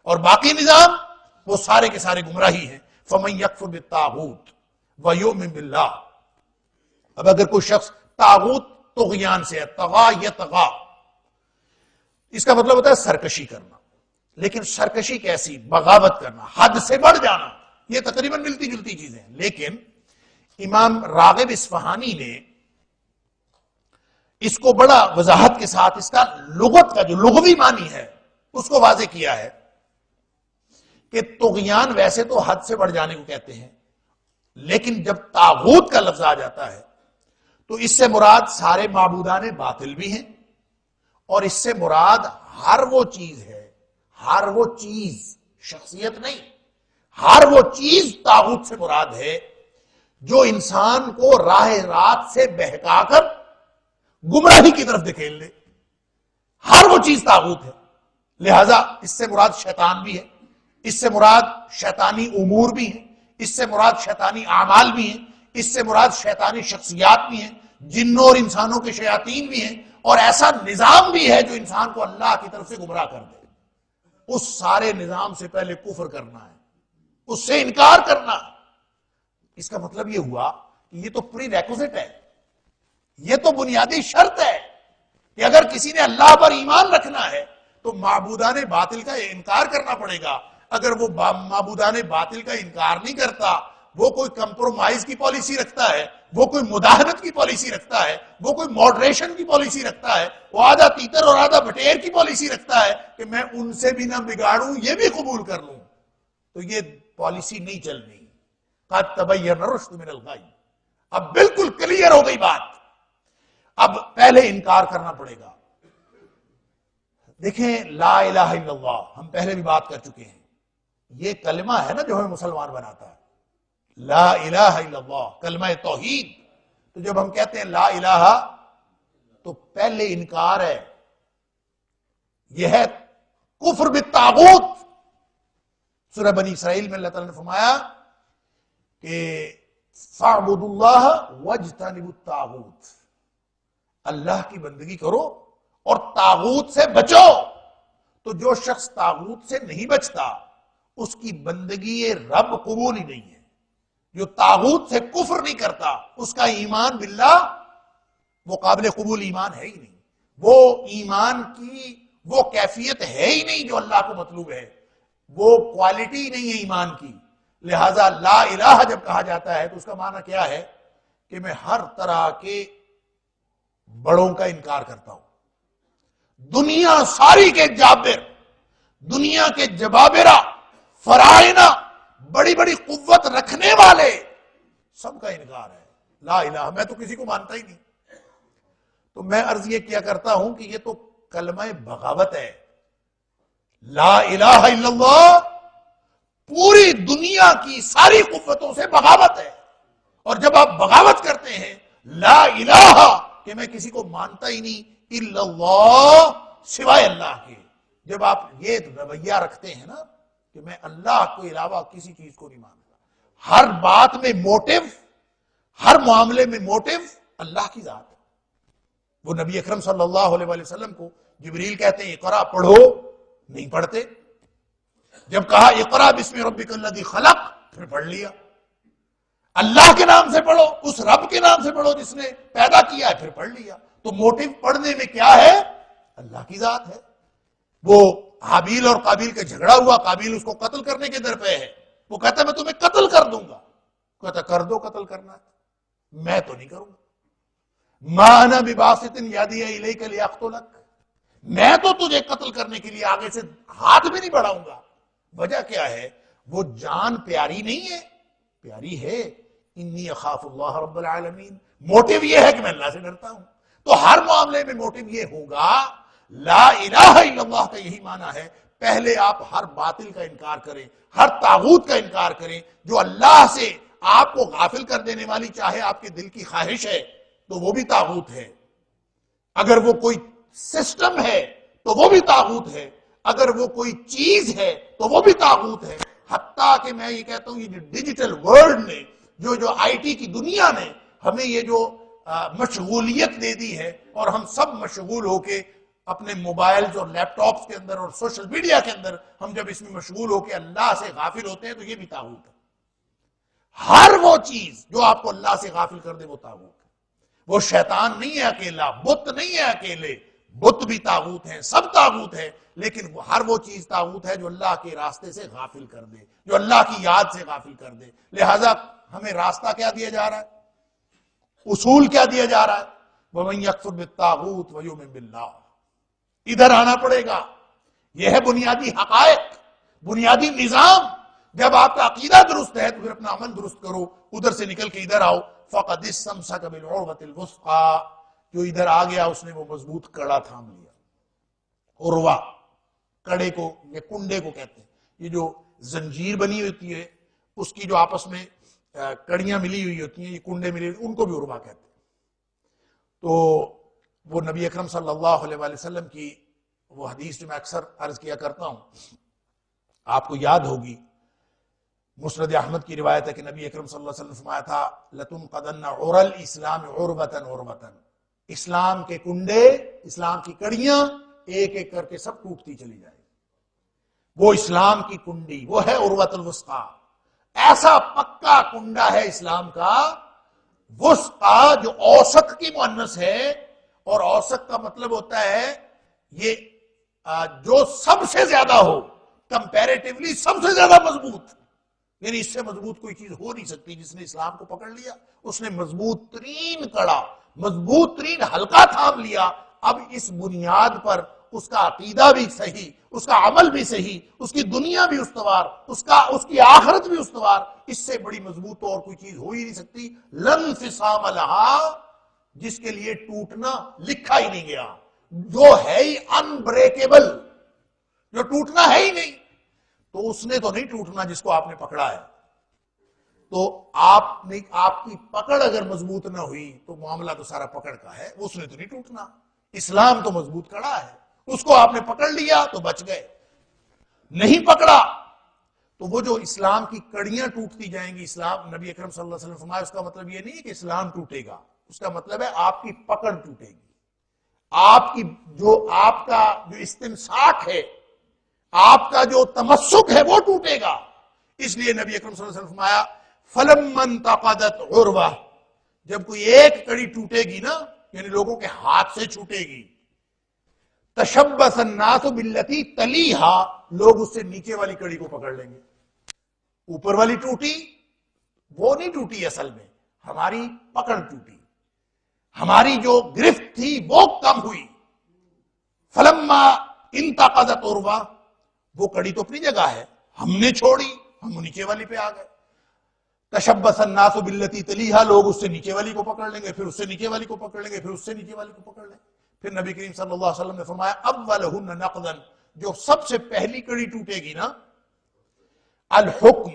اور باقی نظام وہ سارے کے سارے گمراہی ہیں. فَمَن يَكْفُرْ بِالطَّاغُوتِ وَيُؤْمِن بِاللَّهِ. اب اگر کوئی شخص طاغوت طغیان سے ہے، طغا یطغا، اس کا مطلب ہوتا ہے سرکشی کرنا. لیکن سرکشی کیسی؟ بغاوت کرنا، حد سے بڑھ جانا. یہ تقریباً ملتی جلتی چیزیں ہیں. لیکن امام راغب اصفہانی نے اس کو بڑا وضاحت کے ساتھ اس کا لغت کا جو لغوی معنی ہے اس کو واضح کیا ہے کہ طغیان ویسے تو حد سے بڑھ جانے کو کہتے ہیں، لیکن جب طاغوت کا لفظ آ جاتا ہے تو اس سے مراد سارے معبودان باطل بھی ہیں، اور اس سے مراد ہر وہ چیز ہے، ہر وہ چیز، شخصیت نہیں، ہر وہ چیز طاغوت سے مراد ہے جو انسان کو راہ رات سے بہکا کر گمراہی کی طرف دھکیل دے. ہر وہ چیز طاغوت ہے. لہذا اس سے مراد شیطان بھی ہے، اس سے مراد شیطانی امور بھی ہیں، اس سے مراد شیطانی اعمال بھی ہیں، اس سے مراد شیطانی شخصیات بھی ہیں، جنوں اور انسانوں کے شیاطین بھی ہیں، اور ایسا نظام بھی ہے جو انسان کو اللہ کی طرف سے گمراہ کر دے. اس سارے نظام سے پہلے کفر کرنا ہے، اس سے انکار کرنا ہے. اس کا مطلب یہ ہوا کہ یہ تو پری ریکوزٹ ہے، یہ تو بنیادی شرط ہے کہ اگر کسی نے اللہ پر ایمان رکھنا ہے تو معبودان باطل کا انکار کرنا پڑے گا. اگر وہ معبودان باطل کا انکار نہیں کرتا، وہ کوئی کمپرومائز کی پالیسی رکھتا ہے، وہ کوئی مداہنت کی پالیسی رکھتا ہے، وہ کوئی ماڈریشن کی پالیسی رکھتا ہے، وہ آدھا تیتر اور آدھا بٹیر کی پالیسی رکھتا ہے کہ میں ان سے بھی نہ بگاڑوں یہ بھی قبول کر لوں، تو یہ پالیسی نہیں چلنی. قد تبین الرشد من الغی. اب بالکل کلیئر ہو گئی بات. اب پہلے انکار کرنا پڑے گا. دیکھیں لا الہ الا اللہ، ہم پہلے بھی بات کر چکے ہیں، یہ کلمہ ہے نا جو ہمیں مسلمان بناتا ہے. لا الہ الا اللہ، کلمہ توحید. تو جب ہم کہتے ہیں لا الہ تو پہلے انکار ہے، یہ ہے کفر بالطاغوت. سورہ بنی اسرائیل میں اللہ تعالیٰ نے فرمایا کہ فاعبدوا اللہ واجتنبوا الطاغوت، اللہ کی بندگی کرو اور طاغوت سے بچو. تو جو شخص طاغوت سے نہیں بچتا اس کی بندگی رب قبول ہی نہیں ہے. جو طاغوت سے کفر نہیں کرتا اس کا ایمان باللہ وہ قابل قبول ایمان ہے ہی نہیں. وہ ایمان کی وہ کیفیت ہے ہی نہیں جو اللہ کو مطلوب ہے، وہ کوالٹی نہیں ہے ایمان کی. لہذا لا الہ جب کہا جاتا ہے تو اس کا معنی کیا ہے کہ میں ہر طرح کے بڑوں کا انکار کرتا ہوں. دنیا ساری کے جابر، دنیا کے جبابرہ، فرائنہ، بڑی بڑی قوت رکھنے والے، سب کا انکار ہے. لا الہ، میں تو کسی کو مانتا ہی نہیں. تو میں عرض یہ کیا کرتا ہوں کہ یہ تو کلمہ بغاوت ہے. لا الہ الا اللہ پوری دنیا کی ساری قوتوں سے بغاوت ہے. اور جب آپ بغاوت کرتے ہیں لا الہ کہ میں کسی کو مانتا ہی نہیں الا اللہ سوائے اللہ کے، جب آپ یہ رویہ رکھتے ہیں نا کہ میں اللہ کے علاوہ کسی چیز کو نہیں مانتا، ہر بات میں موٹیو، ہر معاملے میں موٹیو اللہ کی ذات ہے. وہ نبی اکرم صلی اللہ علیہ وسلم کو جبریل کہتے ہیں اقرا پڑھو، نہیں پڑھتے. جب کہا اقرا بسم ربک الذی خلق، پھر پڑھ لیا. اللہ کے نام سے پڑھو، اس رب کے نام سے پڑھو جس نے پیدا کیا ہے، پھر پڑھ لیا. تو موٹیو پڑھنے میں کیا ہے؟ اللہ کی ذات ہے. وہ حابیل اور قابیل کا جھگڑا ہوا، قابیل اس کو قتل کرنے کے در پہ ہے، وہ کہتا ہے میں تمہیں قتل کر دوں گا. کہتا کر دو، قتل کرنا ہے، میں تو نہیں کروں گا. ما انا بباسط یدی الیک لیقتلک، میں تو تجھے قتل کرنے کے لیے آگے سے ہاتھ بھی نہیں بڑھاؤں گا. وجہ کیا ہے؟ وہ جان پیاری نہیں ہے؟ پیاری ہے. انی اخاف اللہ رب العالمین، موٹیو یہ ہے کہ میں اللہ سے ڈرتا ہوں. تو ہر معاملے میں موٹیو یہ ہوگا. لا الہ الا اللہ کا یہی معنی ہے، پہلے آپ ہر باطل کا انکار کریں، ہر طاغوت کا انکار کریں. جو اللہ سے آپ کو غافل کر دینے والی چاہے آپ کے دل کی خواہش ہے تو وہ بھی طاغوت ہے. اگر وہ کوئی سسٹم ہے تو وہ بھی طاغوت ہے. اگر وہ کوئی چیز ہے تو وہ بھی طاغوت ہے. حتیٰ کہ میں یہ کہتا ہوں، یہ جو ڈیجیٹل ورلڈ نے، جو آئی ٹی کی دنیا نے ہمیں یہ جو مشغولیت دے دی ہے، اور ہم سب مشغول ہو کے اپنے موبائلز اور لیپ ٹاپس کے اندر اور سوشل میڈیا کے اندر ہم جب اس میں مشغول ہو کے اللہ سے غافل ہوتے ہیں تو یہ بھی طاغوت ہے. ہر وہ چیز جو آپ کو اللہ سے غافل کر دے وہ طاغوت ہے. وہ شیطان نہیں ہے اکیلا، بت نہیں ہے اکیلے، بت بھی طاغوت ہیں، سب طاغوت ہیں. لیکن ہر وہ چیز طاغوت ہے جو اللہ کے راستے سے غافل کر دے، جو اللہ کی یاد سے غافل کر دے. لہذا ہمیں راستہ کیا دیا جا رہا ہے؟ اصول کیا دیا جا رہا ہے؟ وَمَن يَكْفُرْ بِالطَّاغُوتِ وَيُؤْمِن بِاللَّهِ. ادھر آنا پڑے گا. یہ ہے بنیادی حقائق، بنیادی نظام. جب آپ کا عقیدہ درست ہے تو پھر اپنا عمل درست کرو. ادھر سے نکل کے ادھر آؤ. فَقَدِ اسْتَمْسَكَ بِالْعُرْوَةِ الْوُثْقَىٰ. جو ادھر آ گیا اس نے وہ مضبوط کڑا تھام لیا. عروہ کڑے کو یا کنڈے کو کہتے ہیں. یہ جو زنجیر بنی ہوتی ہے اس کی جو آپس میں کڑیاں ملی ہوئی ہوتی ہیں، یہ کنڈے ملی ہوئی، ان کو بھی عروہ کہتے ہیں. تو وہ نبی اکرم صلی اللہ علیہ وآلہ وسلم کی وہ حدیث جو میں اکثر عرض کیا کرتا ہوں، آپ کو یاد ہوگی، مسند احمد کی روایت ہے کہ نبی اکرم صلی اللہ علیہ وسلم نے فرمایا تھا لَتُنْقَضَنَّ عُرَى الْإِسْلَامِ عُرْبَةً عُرْبَةً. اسلام کے کنڈے، اسلام کی کڑیاں ایک ایک کر کے سب ٹوٹتی چلی جائیں. وہ اسلام کی کنڈی، وہ ہے عروۃ الوثقیٰ. ایسا پکا کنڈا ہے اسلام کا. وثقیٰ جو اوسط کی مؤنث ہے، اور اوسط کا مطلب ہوتا ہے یہ جو سب سے زیادہ ہو، کمپیریٹیولی سب سے زیادہ مضبوط. یعنی اس سے مضبوط کوئی چیز ہو نہیں سکتی. جس نے اسلام کو پکڑ لیا اس نے مضبوط ترین کڑا، مضبوط ترین حلقہ تھام لیا. اب اس بنیاد پر اس کا عقیدہ بھی صحیح، اس کا عمل بھی صحیح، اس کی دنیا بھی استوار، اس کی آخرت بھی استوار. اس سے بڑی مضبوط تو اور کوئی چیز ہو ہی نہیں سکتی. لن انفصام لہا، جس کے لیے ٹوٹنا لکھا ہی نہیں گیا، جو ہے ہی انبریکیبل، جو ٹوٹنا ہے ہی نہیں. تو اس نے تو نہیں ٹوٹنا جس کو آپ نے پکڑا ہے. تو آپ کی پکڑ اگر مضبوط نہ ہوئی تو معاملہ تو سارا پکڑ کا ہے، اس نے تو نہیں ٹوٹنا. اسلام تو مضبوط کڑا ہے، اس کو آپ نے پکڑ لیا تو بچ گئے. نہیں پکڑا تو وہ جو اسلام کی کڑیاں ٹوٹتی جائیں گی. اسلام، نبی اکرم صلی اللہ علیہ وسلم فرمایا، اس کا مطلب یہ نہیں ہے کہ اسلام ٹوٹے گا، اس کا مطلب ہے آپ کی پکڑ ٹوٹے گی. آپ کا جو استمساک ہے، آپ کا جو تمسک ہے وہ ٹوٹے گا. اس لیے نبی اکرم صلی اللہ علیہ وسلم فرمایا فَلَمَّا انْتَقَدَتْ عُرْوَةٌ. جب کوئی ایک کڑی ٹوٹے گی نا، یعنی لوگوں کے ہاتھ سے چھوٹے گی، تشبث الناس بالتي تلیہا، لوگ اس سے نیچے والی کڑی کو پکڑ لیں گے. اوپر والی ٹوٹی، وہ نہیں ٹوٹی، اصل میں ہماری پکڑ ٹوٹی، ہماری جو گرفت تھی وہ کم ہوئی. فلما انتقضت عروہ، وہ کڑی تو اپنی جگہ ہے، ہم نے چھوڑی، ہم نیچے والی پہ آ گئے. تشبث الناس بالتي تلیہا، لوگ اس سے نیچے والی کو پکڑ لیں گے، پھر اس سے نیچے والی کو پکڑ لیں گے، پھر اس سے نیچے والی کو پکڑ لیں گے. پھر نبی کریم صلی اللہ علیہ وسلم نے فرمایا اولہن نقضا، جو سب سے پہلی کڑی ٹوٹے گی نا، الحکم،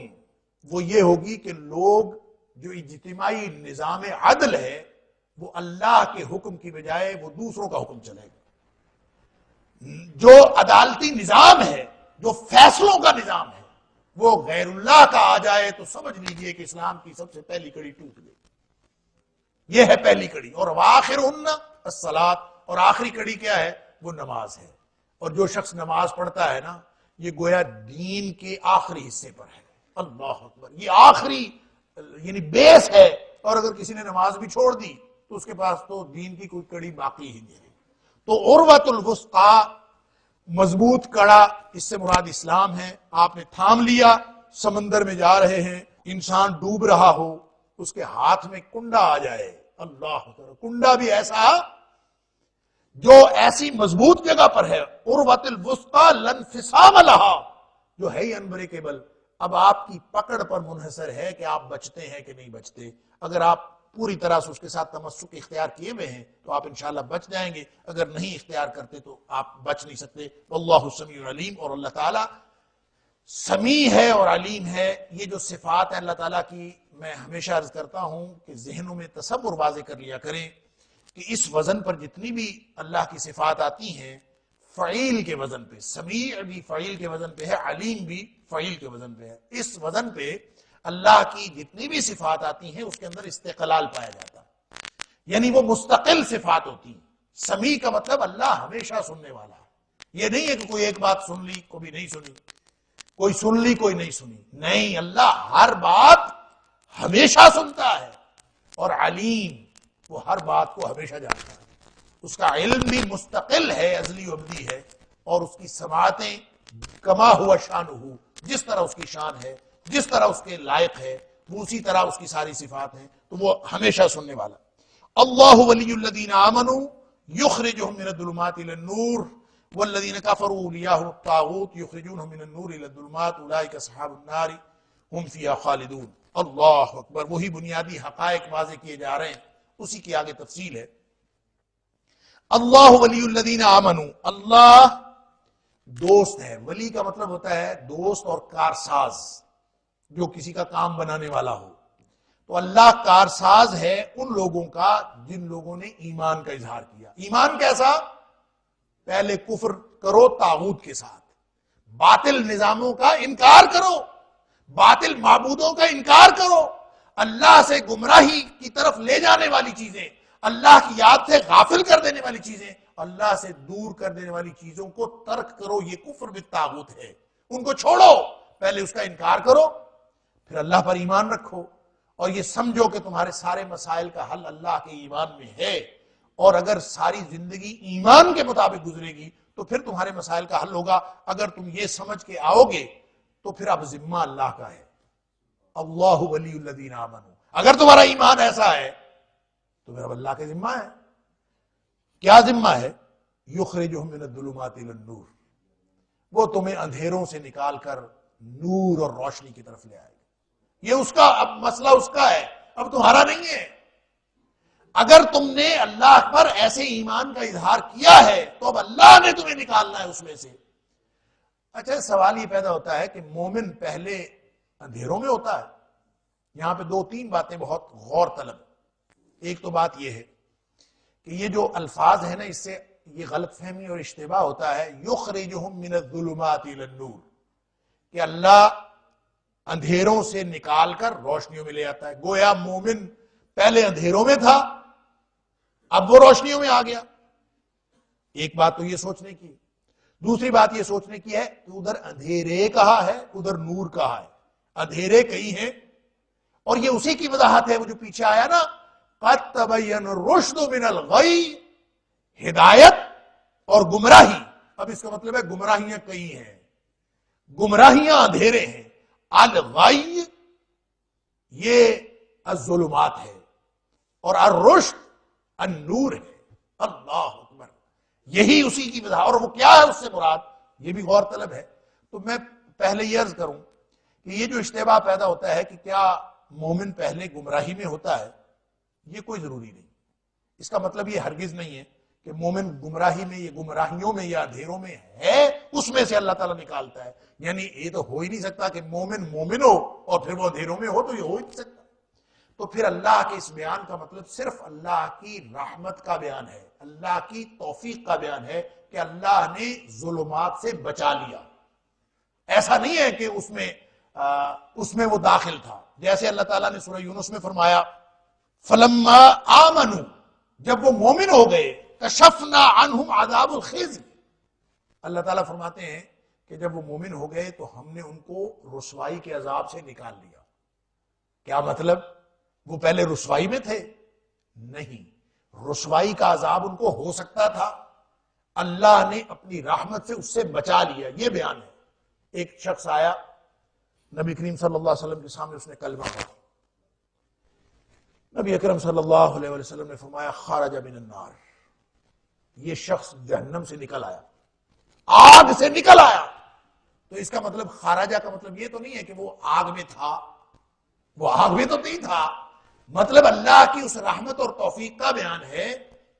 وہ یہ ہوگی کہ لوگ، جو اجتماعی نظام عدل ہے، وہ اللہ کے حکم کی بجائے وہ دوسروں کا حکم چلے گا. جو عدالتی نظام ہے، جو فیصلوں کا نظام ہے، وہ غیر اللہ کا آ جائے تو سمجھ لیجئے کہ اسلام کی سب سے پہلی کڑی ٹوٹ گئی. یہ ہے پہلی کڑی. اور وآخرہن الصلاۃ، اور آخری کڑی کیا ہے؟ وہ نماز ہے. اور جو شخص نماز پڑھتا ہے نا، یہ گویا دین کے آخری حصے پر ہے. اللہ اکبر، یہ آخری یعنی بیس ہے. اور اگر کسی نے نماز بھی چھوڑ دی تو اس کے پاس تو دین کی کوئی کڑی باقی ہی نہیں ہے. تو عروۃ الوثقیٰ، مضبوط کڑا، اس سے مراد اسلام ہے. آپ نے تھام لیا. سمندر میں جا رہے ہیں، انسان ڈوب رہا ہو، اس کے ہاتھ میں کنڈا آ جائے، اللہ اکبر، کنڈا بھی ایسا جو ایسی مضبوط جگہ پر ہے، عروۃ الوثقیٰ لا انفصام لہا، جو ہے ہی انبریکیبل. اب آپ کی پکڑ پر منحصر ہے کہ آپ بچتے ہیں کہ نہیں بچتے. اگر آپ پوری طرح سے اس کے ساتھ تمسک اختیار کیے ہوئے ہیں تو آپ انشاءاللہ بچ جائیں گے، اگر نہیں اختیار کرتے تو آپ بچ نہیں سکتے. واللہ سمیع علیم. اور اللہ تعالیٰ سمیع ہے اور علیم ہے. یہ جو صفات ہیں اللہ تعالیٰ کی، میں ہمیشہ عرض کرتا ہوں کہ ذہنوں میں تصور واضح کر لیا کریں کہ اس وزن پر جتنی بھی اللہ کی صفات آتی ہیں فعیل کے وزن پہ، سمیع بھی فعیل کے وزن پہ ہے، علیم بھی فعیل کے وزن پہ ہے. اس وزن پہ اللہ کی جتنی بھی صفات آتی ہیں اس کے اندر استقلال پایا جاتا ہے، یعنی وہ مستقل صفات ہوتی ہیں. سمیع کا مطلب اللہ ہمیشہ سننے والا ہے. یہ نہیں ہے کہ کوئی ایک بات سن لی کوئی نہیں سنی، کوئی سن لی کوئی نہیں سنی. نہیں، اللہ ہر بات ہمیشہ سنتا ہے. اور علیم، وہ ہر بات کو ہمیشہ جانتا ہے. اس کا علم بھی مستقل ہے، ازلی و ابدی ہے. اور اس کی سماعتیں کما ہوا شانہ، جس طرح اس کی شان ہے، جس طرح اس کے لائق ہے، وہ اسی طرح اس کی ساری صفات ہیں. تو وہ ہمیشہ سننے والا. اللہ ولی الذین آمنوا یخرجہم من الظلمات الی النور والذین کفروا اولیاءهم الطاغوت یخرجونہم من النور الی الظلمات اولئک اصحاب النار ہم فیہا خالدون. اللہ اکبر. وہی بنیادی حقائق واضح کیے جا رہے ہیں، اسی کی آگے تفصیل ہے. اللہ ولی الذین آمنوا، اللہ دوست ہے. ولی کا مطلب ہوتا ہے دوست اور کارساز، جو کسی کا کام بنانے والا ہو. تو اللہ کارساز ہے ان لوگوں کا جن لوگوں نے ایمان کا اظہار کیا. ایمان کیسا؟ پہلے کفر کرو طاغوت کے ساتھ، باطل نظاموں کا انکار کرو، باطل معبودوں کا انکار کرو، اللہ سے گمراہی کی طرف لے جانے والی چیزیں، اللہ کی یاد سے غافل کر دینے والی چیزیں، اللہ سے دور کر دینے والی چیزوں کو ترک کرو. یہ کفر بالطاغوت ہے. ان کو چھوڑو، پہلے اس کا انکار کرو، پھر اللہ پر ایمان رکھو. اور یہ سمجھو کہ تمہارے سارے مسائل کا حل اللہ کے ایمان میں ہے. اور اگر ساری زندگی ایمان کے مطابق گزرے گی تو پھر تمہارے مسائل کا حل ہوگا. اگر تم یہ سمجھ کے آؤ گے تو پھر اب ذمہ اللہ کا ہے. اللہ ولی الذین آمنوا. اگر تمہارا ایمان ایسا ہے تو پھر اب اللہ کے ذمہ ہے. کیا ذمہ ہے؟ یخرجہم من الظلمات الی النور. وہ تمہیں اندھیروں سے نکال کر نور اور روشنی کی طرف لے آئے گا. یہ اس کا اب مسئلہ اس کا ہے، اب تمہارا نہیں ہے. اگر تم نے اللہ پر ایسے ایمان کا اظہار کیا ہے تو اب اللہ نے تمہیں نکالنا ہے اس میں سے. اچھا، سوال یہ پیدا ہوتا ہے کہ مومن پہلے اندھیروں میں ہوتا ہے. یہاں پہ دو تین باتیں بہت غور طلب. ایک تو بات یہ ہے کہ یہ جو الفاظ ہیں نا، اس سے یہ غلط فہمی اور اشتباہ ہوتا ہے. یخرجہم من الظلمات الی النور، کہ اللہ اندھیروں سے نکال کر روشنیوں میں لے آتا ہے. گویا مومن پہلے اندھیروں میں تھا، اب وہ روشنیوں میں آ گیا. ایک بات تو یہ سوچنے کی. دوسری بات یہ سوچنے کی ہے کہ ادھر اندھیرے کہا ہے، ادھر نور کہا ہے. اندھیرے کئی ہیں اور یہ اسی کی وضاحت ہے وہ جو پیچھے آیا نا، قد تبین الرشد من الغی، ہدایت اور گمراہی. اب اس کا مطلب ہے گمراہیاں کئی ہیں، گمراہیاں اندھیرے ہیں. الغی یہ الظلمات ہے اور الرشد النور ہے. اللہ اکبر. یہی اسی کی وضاحت. اور وہ کیا ہے اس سے مراد، یہ بھی غور طلب ہے. تو میں پہلے یہ عرض کروں کہ یہ جو اشتباہ پیدا ہوتا ہے کہ کیا مومن پہلے گمراہی میں ہوتا ہے، یہ کوئی ضروری نہیں. اس کا مطلب یہ ہرگز نہیں ہے کہ مومن گمراہی میں، یہ گمراہیوں میں یا اندھیروں میں ہے، اس میں سے اللہ تعالیٰ نکالتا ہے. یعنی یہ تو ہو ہی نہیں سکتا کہ مومن مومن ہو اور پھر وہ اندھیروں میں ہو، تو یہ ہو ہی نہیں سکتا. تو پھر اللہ کے اس بیان کا مطلب صرف اللہ کی رحمت کا بیان ہے، اللہ کی توفیق کا بیان ہے کہ اللہ نے ظلمات سے بچا لیا. ایسا نہیں ہے کہ اس میں وہ داخل تھا. جیسے اللہ تعالیٰ نے سورہ یونس میں فرمایا فلما آمنوا، جب وہ مومن ہو گئے، کشفنا عنہم عذاب الخزي. اللہ تعالیٰ فرماتے ہیں کہ جب وہ مومن ہو گئے تو ہم نے ان کو رسوائی کے عذاب سے نکال لیا. کیا مطلب؟ وہ پہلے رسوائی میں تھے؟ نہیں، رسوائی کا عذاب ان کو ہو سکتا تھا، اللہ نے اپنی رحمت سے اس سے بچا لیا. یہ بیان ہے. ایک شخص آیا نبی کریم صلی اللہ علیہ وسلم کے سامنے، اس نے کلمہ پڑھا. نبی اکرم صلی اللہ علیہ وسلم نے فرمایا خرج من النار، یہ شخص جہنم سے نکل آیا، آگ سے نکل آیا. تو اس کا مطلب خارجہ کا مطلب یہ تو نہیں ہے کہ وہ آگ میں تھا، وہ آگ میں تو نہیں تھا، مطلب اللہ کی اس رحمت اور توفیق کا بیان ہے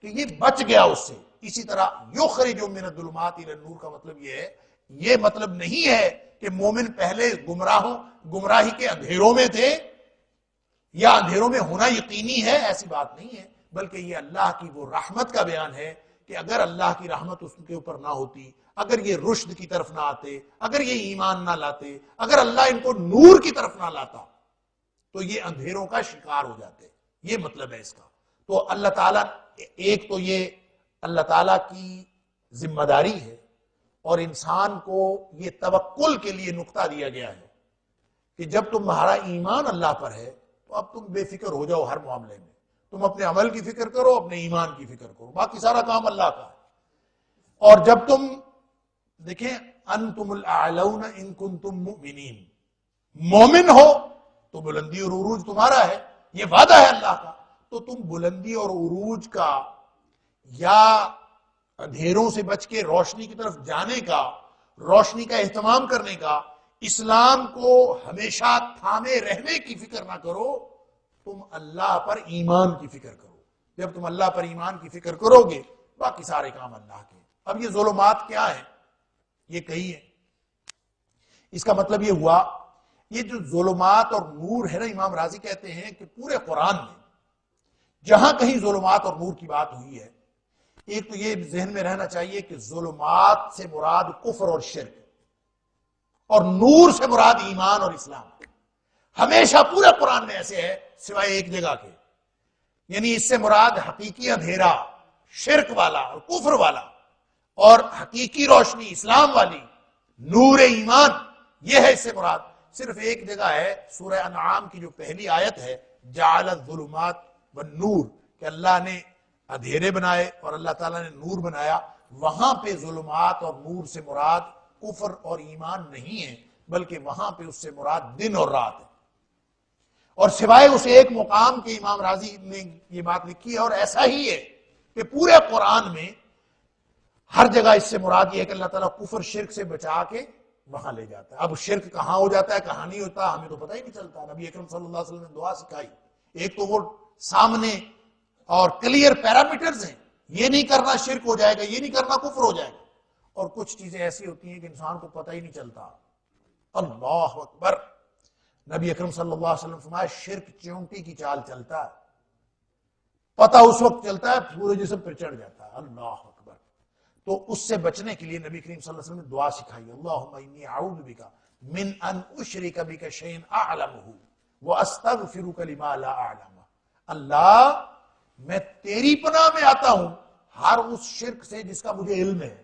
کہ یہ بچ گیا اس سے. اسی طرح یخرج من الظلمات الی النور کا مطلب یہ ہے، یہ مطلب نہیں ہے کہ مومن پہلے گمراہی کے اندھیروں میں تھے یا اندھیروں میں ہونا یقینی ہے، ایسی بات نہیں ہے، بلکہ یہ اللہ کی وہ رحمت کا بیان ہے کہ اگر اللہ کی رحمت اس کے اوپر نہ ہوتی، اگر یہ رشد کی طرف نہ آتے، اگر یہ ایمان نہ لاتے، اگر اللہ ان کو نور کی طرف نہ لاتا تو یہ اندھیروں کا شکار ہو جاتے. یہ مطلب ہے اس کا. تو اللہ تعالیٰ، ایک تو یہ اللہ تعالیٰ کی ذمہ داری ہے، اور انسان کو یہ توکل کے لیے نقطہ دیا گیا ہے کہ جب تمہارا ایمان اللہ پر ہے تو اب تم بے فکر ہو جاؤ ہر معاملے میں. تم اپنے عمل کی فکر کرو، اپنے ایمان کی فکر کرو، باقی سارا کام اللہ کا ہے. اور جب تم دیکھیں انتم الاعلون ان کنتم مؤمنین، مومن ہو تو بلندی اور عروج تمہارا ہے، یہ وعدہ ہے اللہ کا. تو تم بلندی اور عروج کا یا اندھیروں سے بچ کے روشنی کی طرف جانے کا، روشنی کا اہتمام کرنے کا، اسلام کو ہمیشہ تھامے رہنے کی فکر نہ کرو، تم اللہ پر ایمان کی فکر کرو. جب تم اللہ پر ایمان کی فکر کرو گے باقی سارے کام اللہ کے. اب یہ ظلمات کیا ہیں؟ یہ کئی ہیں. اس کا مطلب یہ ہوا، یہ جو ظلمات اور نور ہے نا، امام راضی کہتے ہیں کہ پورے قرآن میں جہاں کہیں ظلمات اور نور کی بات ہوئی ہے، ایک تو یہ ذہن میں رہنا چاہیے کہ ظلمات سے مراد کفر اور شرک، اور نور سے مراد ایمان اور اسلام. ہمیشہ پورے قرآن میں ایسے ہے سوائے ایک جگہ کے، یعنی اس سے مراد حقیقی اندھیرا شرک والا اور کفر والا، اور حقیقی روشنی اسلام والی نور ایمان، یہ ہے اس سے مراد. صرف ایک جگہ ہے سورہ انعام کی جو پہلی آیت ہے، جعل الظلمات والنور، کہ اللہ نے اندھیرے بنائے اور اللہ تعالیٰ نے نور بنایا. وہاں پہ ظلمات اور نور سے مراد کفر اور ایمان نہیں ہے، بلکہ وہاں پہ اس سے مراد دن اور رات ہے. اور سوائے اس ایک مقام کے امام راضی نے یہ بات لکھی ہے، اور ایسا ہی ہے کہ پورے قرآن میں ہر جگہ اس سے مراد یہ ہے کہ اللہ تعالیٰ کفر شرک سے بچا کے وہاں لے جاتا ہے. اب شرک کہاں ہو جاتا ہے کہاں نہیں ہوتا ہمیں تو پتہ ہی نہیں چلتا. نبی اکرم صلی اللہ علیہ وسلم نے دعا سکھائی، ایک تو وہ سامنے اور کلیئر پیرامیٹرز ہیں، یہ نہیں کرنا شرک ہو جائے گا، یہ نہیں کرنا کفر ہو جائے گا، اور کچھ چیزیں ایسی ہوتی ہیں کہ انسان کو پتہ ہی نہیں چلتا. اللہ اکبر. نبی اکرم صلی اللہ علیہ وسلم فرمایا شرک چونٹی کی چال چلتا ہے، پتہ اس وقت چلتا ہے پورے جسم پر چڑھ جاتا ہے. اللہ اکبر. تو اس سے بچنے کے لیے نبی کریم صلی اللہ علیہ وسلم نے دعا سکھائی، اللہم انی اعوذ بک من ان اشرک بک شیئا اعلمہ واستغفرک لما لا اعلم. اللہ میں تیری پناہ میں آتا ہوں ہر اس شرک سے جس کا مجھے علم ہے،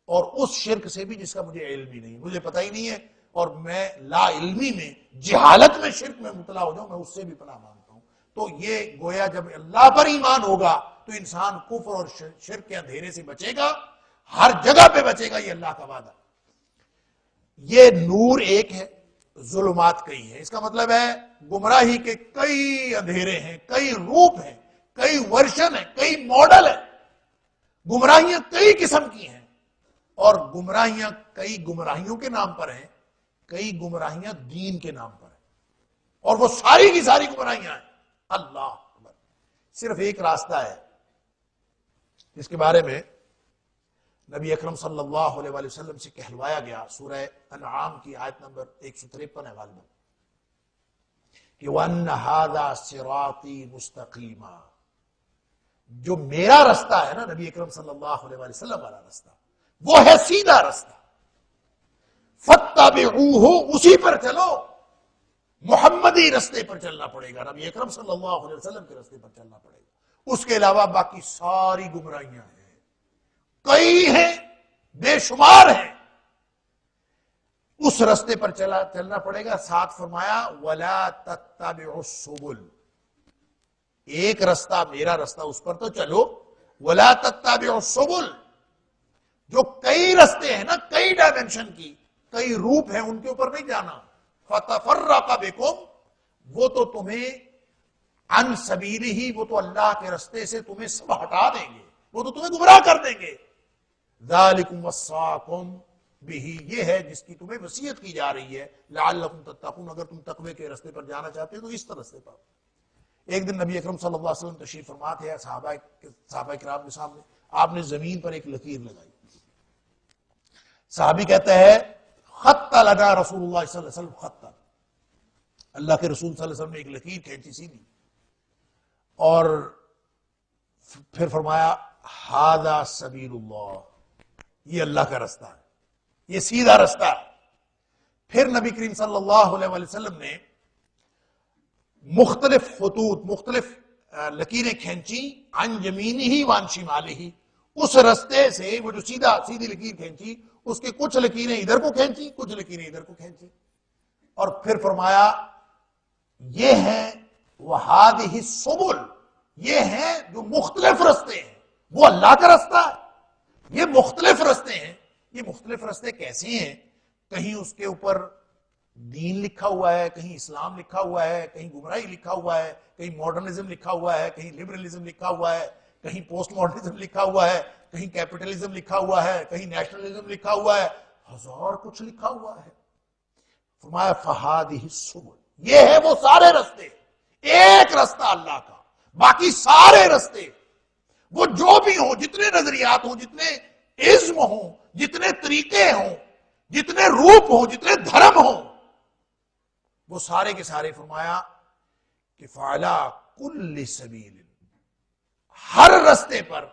اور اس شرک سے بھی جس کا مجھے علم ہی نہیں، مجھے پتہ ہی نہیں ہے، اور میں لا علمی میں جہالت میں شرک میں مبتلا ہو جاؤں، میں اس سے بھی پناہ مانگتا ہوں. تو یہ گویا جب اللہ پر ایمان ہوگا تو انسان کفر اور شرک کے اندھیرے سے بچے گا، ہر جگہ پہ بچے گا، یہ اللہ کا وعدہ. یہ نور ایک ہے، ظلمات کئی ہیں. اس کا مطلب ہے گمراہی کے کئی اندھیرے ہیں، کئی روپ ہیں، کئی ورژن ہیں، کئی ماڈل ہیں. گمراہیاں کئی قسم کی ہیں، اور گمراہیاں کئی گمراہیوں کے نام پر ہیں، کئی گمراہیاں دین کے نام پر ہیں، اور وہ ساری کی ساری گمراہیاں ہیں. اللہ اکبر. صرف ایک راستہ ہے جس کے بارے میں نبی اکرم صلی اللہ علیہ وآلہ وسلم سے کہلوایا گیا، سورہ انعام کی آیت نمبر 153 ہے غالباً، کہ وَأَنَّ هَذَا صِرَاطِي مُسْتَقِيمًا. جو میرا رستہ ہے نا، نبی اکرم صلی اللہ علیہ وآلہ وسلم والا رستہ، وہ ہے سیدھا رستہ. فَاتَّبِعُوهُ، اسی پر چلو. محمدی رستے پر چلنا پڑے گا، نبی اکرم صلی اللہ علیہ وسلم کے رستے پر چلنا پڑے گا. اس کے علاوہ باقی ساری گمراہیاں ہیں، کئی ہیں، بے شمار ہیں. اس رستے پر چلنا پڑے گا. ساتھ فرمایا وَلَا تَتَّبِعُوا السُّبُلَ، ایک رستہ میرا رستہ، اس پر تو چلو. وَلَا تَتَّبِعُوا السُّبُلَ، جو کئی رستے ہیں نا، کئی ڈائمنشن کی، کئی روپ ہیں، ان کے اوپر نہیں جانا. فَتَفَرَّقَ بِكُمْ، وہ تو تمہیں عن سبیلہ، وہ تو اللہ کے رستے سے تمہیں سب ہٹا دیں گے، وہ تو تمہیں گمراہ کر دیں گے. ذَلِكُمْ وَصَّاكُمْ بھی، یہ ہے جس کی تمہیں وصیت کی جا رہی ہے، لعلکم تتقون، اگر تم تقوی کے راستے پر جانا چاہتے ہو تو اس راستے پر۔ ایک دن نبی اکرم صلی اللہ علیہ وسلم تشریف فرما تھے صحابہ کرام کے سامنے، آپ نے زمین پر ایک لکیر لگائی۔ صحابی کہتا ہے خط لنا رسول اللہ صلی اللہ علیہ وسلم خط، اللہ کے رسول صلی اللہ علیہ وسلم نے ایک لکیر کھینچی سیدھی، اور پھر فرمایا ھذا سبیل اللہ، یہ اللہ کا رستہ ہے، یہ سیدھا رستہ ہے۔ پھر نبی کریم صلی اللہ علیہ وسلم نے مختلف خطوط، مختلف لکیریں کھینچی، عن یمینہ وعن شمالہ، اس رستے سے وہ جو سیدھی لکیر کھینچی، اس کے کچھ لکیریں ادھر کو کھینچی، کچھ لکیریں ادھر کو کھینچی، اور پھر فرمایا یہ ہیں وَهَذِهِ السُّبُلُ، یہ ہیں جو مختلف رستے ہیں، وہ اللہ کا رستہ ہے، یہ مختلف رستے ہیں۔ یہ مختلف رستے کیسے ہیں؟ کہیں اس کے اوپر دین لکھا ہوا ہے، کہیں اسلام لکھا ہوا ہے، کہیں گمراہی لکھا ہوا ہے، کہیں ماڈرنزم لکھا ہوا ہے، کہیں لبرلزم لکھا ہوا ہے، کہیں پوسٹ ماڈرنزم لکھا ہوا ہے، کہیں کیپٹلزم لکھا ہوا ہے، کہیں نیشنلزم لکھا ہوا ہے، ہزار کچھ لکھا ہوا ہے۔ فرمایا فَهَذِهِ السُّبُلُ، یہ ہے وہ سارے رستے، ایک رستہ اللہ کا، باقی سارے رستے وہ جو بھی ہوں، جتنے نظریات ہوں، جتنے ازم ہوں، جتنے طریقے ہوں، جتنے روپ ہوں، جتنے دھرم ہوں، وہ سارے کے سارے فرمایا کہ فَعَلَىٰ كُلِّ سَبِيلٍ، ہر رستے پر،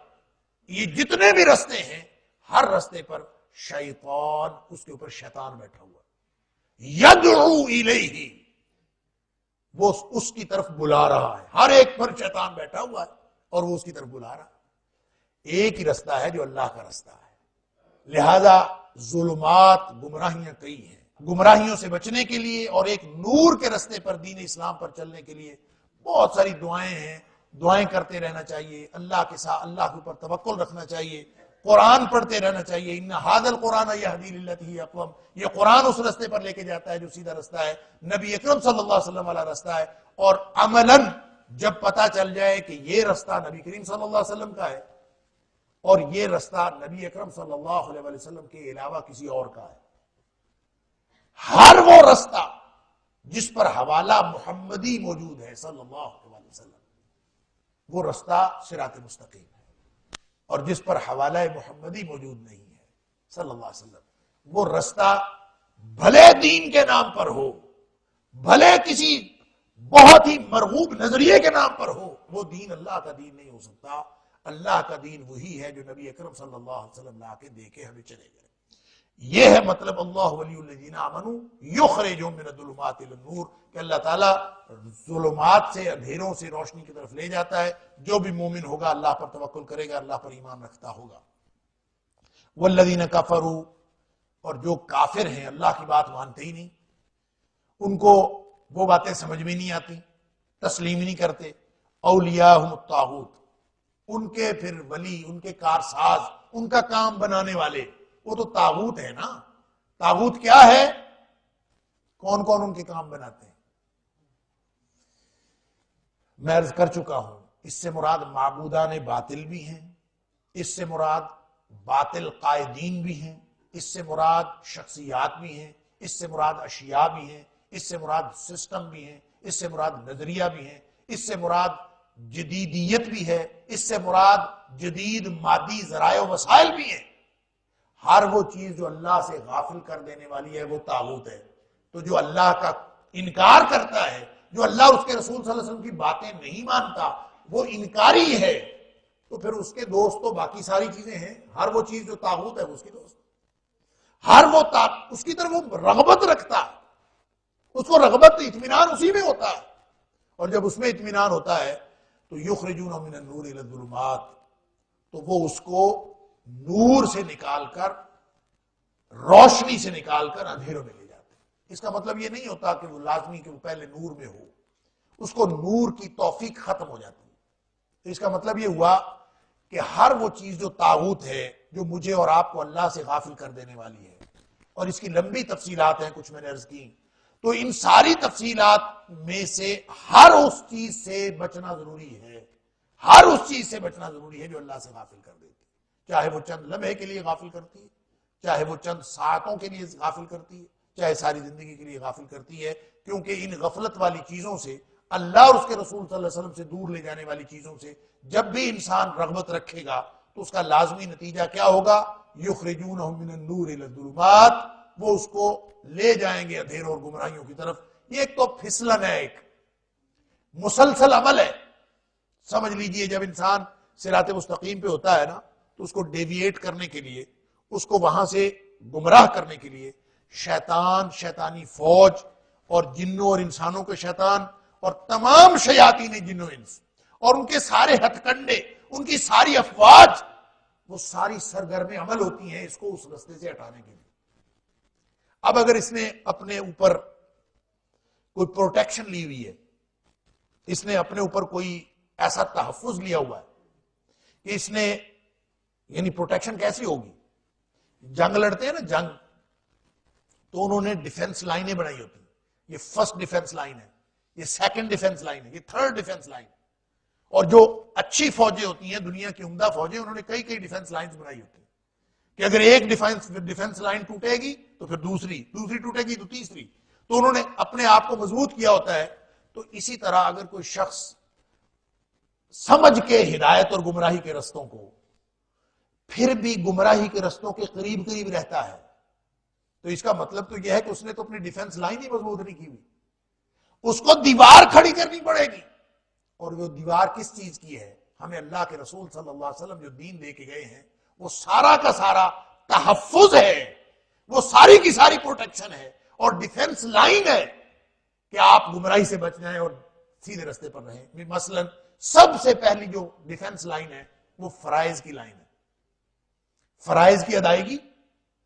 یہ جتنے بھی رستے ہیں، ہر رستے پر شیطان، اس کے اوپر شیطان بیٹھا ہوا ہے، یدعو الیہ، وہ اس کی طرف بلا رہا ہے، ہر ایک پر شیطان بیٹھا ہوا ہے اور وہ اس کی طرف بلا رہا ہے۔ ایک ہی رستہ ہے جو اللہ کا رستہ ہے، لہذا ظلمات، گمراہیاں کئی ہیں، گمراہیوں سے بچنے کے لیے اور ایک نور کے رستے پر، دین اسلام پر چلنے کے لیے بہت ساری دعائیں ہیں، دعائیں کرتے رہنا چاہیے، اللہ کے ساتھ، اللہ کے اوپر توکل رکھنا چاہیے، قرآن پڑھتے رہنا چاہیے، ان ھذا القرآن یہدی للتی ہی اقوم، یہ قرآن اس رستے پر لے کے جاتا ہے جو سیدھا رستہ ہے، نبی اکرم صلی اللہ علیہ وسلم والا رستہ ہے۔ اور عملاً جب پتہ چل جائے کہ یہ رستہ نبی کریم صلی اللہ علیہ وسلم کا ہے اور یہ رستہ نبی اکرم صلی اللہ علیہ وسلم کے علاوہ کسی اور کا ہے، ہر وہ رستہ جس پر حوالہ محمدی موجود ہے صلی اللہ علیہ وسلم، وہ رستہ صراط مستقیم ہے، اور جس پر حوالہ محمدی موجود نہیں ہے صلی اللہ علیہ وسلم، وہ رستہ بھلے دین کے نام پر ہو، بھلے کسی بہت ہی مرغوب نظریے کے نام پر ہو، وہ دین اللہ کا دین نہیں ہو سکتا۔ اللہ کا دین وہی ہے جو نبی اکرم صلی اللہ علیہ وسلم لا کے دے کے ہمیں چلے گئے۔ یہ ہے مطلب اللہ ولی الذین آمنوا یخرجہم من الظلمات الی النور، کہ اللہ تعالیٰ ظلمات سے، اندھیروں سے روشنی کی طرف لے جاتا ہے۔ جو بھی مومن ہوگا، اللہ پر توکل کرے گا، اللہ پر ایمان رکھتا ہوگا۔ والذین کفروا، اور جو کافر ہیں، اللہ کی بات مانتے ہی نہیں، ان کو وہ باتیں سمجھ میں نہیں آتی، تسلیم نہیں کرتے، اولیاءہم الطاغوت، ان کے پھر ولی، ان کے کارساز، ان کا کام بنانے والے، وہ تو طاغوت ہے نا۔ طاغوت کیا ہے؟ کون کون ان کے کام بناتے ہیں؟ میں عرض کر چکا ہوں، اس سے مراد معبودان باطل بھی ہیں، اس سے مراد باطل قائدین بھی ہیں، اس سے مراد شخصیات بھی ہیں، اس سے مراد اشیاء بھی ہیں، اس سے مراد سسٹم بھی ہیں، اس سے مراد نظریہ بھی ہیں، اس سے مراد جدیدیت بھی ہے، اس سے مراد جدید مادی ذرائع و وسائل بھی ہیں۔ ہر وہ چیز جو اللہ سے غافل کر دینے والی ہے وہ طاغوت ہے۔ تو جو اللہ کا انکار کرتا ہے، جو اللہ اور اس کے رسول صلی اللہ علیہ وسلم کی باتیں نہیں مانتا، وہ انکاری ہے، تو پھر اس کے دوست تو باقی ساری چیزیں ہیں۔ ہر وہ چیز جو طاغوت ہے وہ اس کی دوست، ہر وہ اس کی طرف وہ رغبت رکھتا ہے، اس کو رغبت، اطمینان اسی میں ہوتا ہے، اور جب اس میں اطمینان ہوتا ہے تو یخرجون من النور الی الظلمات، تو وہ اس کو نور سے نکال کر، روشنی سے نکال کر اندھیروں میں لے جاتے ہیں۔ اس کا مطلب یہ نہیں ہوتا کہ وہ لازمی کہ وہ پہلے نور میں ہو، اس کو نور کی توفیق ختم ہو جاتی ہے۔ تو اس کا مطلب یہ ہوا کہ ہر وہ چیز جو طاغوت ہے، جو مجھے اور آپ کو اللہ سے غافل کر دینے والی ہے، اور اس کی لمبی تفصیلات ہیں، کچھ میں نے عرض کی، تو ان ساری تفصیلات میں سے ہر اس چیز سے بچنا ضروری ہے، ہر اس چیز سے بچنا ضروری ہے جو اللہ سے غافل کر دیتی ہے، چاہے وہ چند لمحے کے لیے غافل کرتی ہے، چاہے وہ چند ساعتوں کے لیے غافل کرتی ہے، چاہے ساری زندگی کے لیے غافل کرتی ہے، کیونکہ ان غفلت والی چیزوں سے، اللہ اور اس کے رسول صلی اللہ علیہ وسلم سے دور لے جانے والی چیزوں سے جب بھی انسان رغبت رکھے گا تو اس کا لازمی نتیجہ کیا ہوگا؟ یخرجونہم من النور الی الظلمات، وہ اس کو لے جائیں گے اندھیروں اور گمراہیوں کی طرف۔ یہ ایک تو پھسلن ہے، ایک مسلسل عمل ہے۔ سمجھ لیجئے جب انسان صراط مستقیم پہ ہوتا ہے نا تو اس کو ڈیویٹ کرنے کے لیے، اس کو وہاں سے گمراہ کرنے کے لیے شیطان، شیطانی فوج اور جنوں اور انسانوں کے شیطان اور تمام شیاطین جن و انس اور ان کے سارے ہتھ کنڈے، ان کی ساری افواج، وہ ساری سرگرم عمل ہوتی ہیں اس کو اس رستے سے ہٹانے کے لیے۔ اب اگر اس نے اپنے اوپر کوئی پروٹیکشن لی ہوئی ہے، اس نے اپنے اوپر کوئی ایسا تحفظ لیا ہوا ہے کہ اس نے، یعنی پروٹیکشن کیسی ہوگی؟ جنگ لڑتے ہیں نا، جنگ، تو انہوں نے ڈیفنس لائنیں بنائی ہوتی ہیں۔ یہ فرسٹ ڈیفنس لائن ہے، یہ سیکنڈ ڈیفنس لائن ہے، یہ تھرڈ ڈیفنس لائن۔ اور جو اچھی فوجیں ہوتی ہیں، دنیا کی عمدہ فوجیں، انہوں نے کئی کئی ڈیفنس لائنز بنائی ہوتی ہیں کہ اگر ایک ڈیفنس لائن ٹوٹے گی تو پھر دوسری ٹوٹے گی تو تیسری، تو انہوں نے اپنے آپ کو مضبوط کیا ہوتا ہے۔ تو اسی طرح اگر کوئی شخص سمجھ کے ہدایت اور گمراہی کے رستوں کو، پھر بھی گمراہی کے رستوں کے قریب قریب رہتا ہے، تو اس کا مطلب تو یہ ہے کہ اس نے تو اپنی ڈیفنس لائن ہی مضبوط نہیں کی ہوئی، اس کو دیوار کھڑی کرنی پڑے گی۔ اور وہ دیوار کس چیز کی ہے؟ ہمیں اللہ کے رسول صلی اللہ علیہ وسلم جو دین دے کے گئے ہیں، وہ سارا کا سارا تحفظ ہے، وہ ساری کی ساری پروٹیکشن ہے اور ڈیفنس لائن ہے کہ آپ گمراہی سے بچ جائیں اور سیدھے رستے پر رہیں۔ مثلا سب سے پہلی جو ڈیفنس لائن ہے وہ فرائض کی لائن ہے، فرائض کی ادائیگی،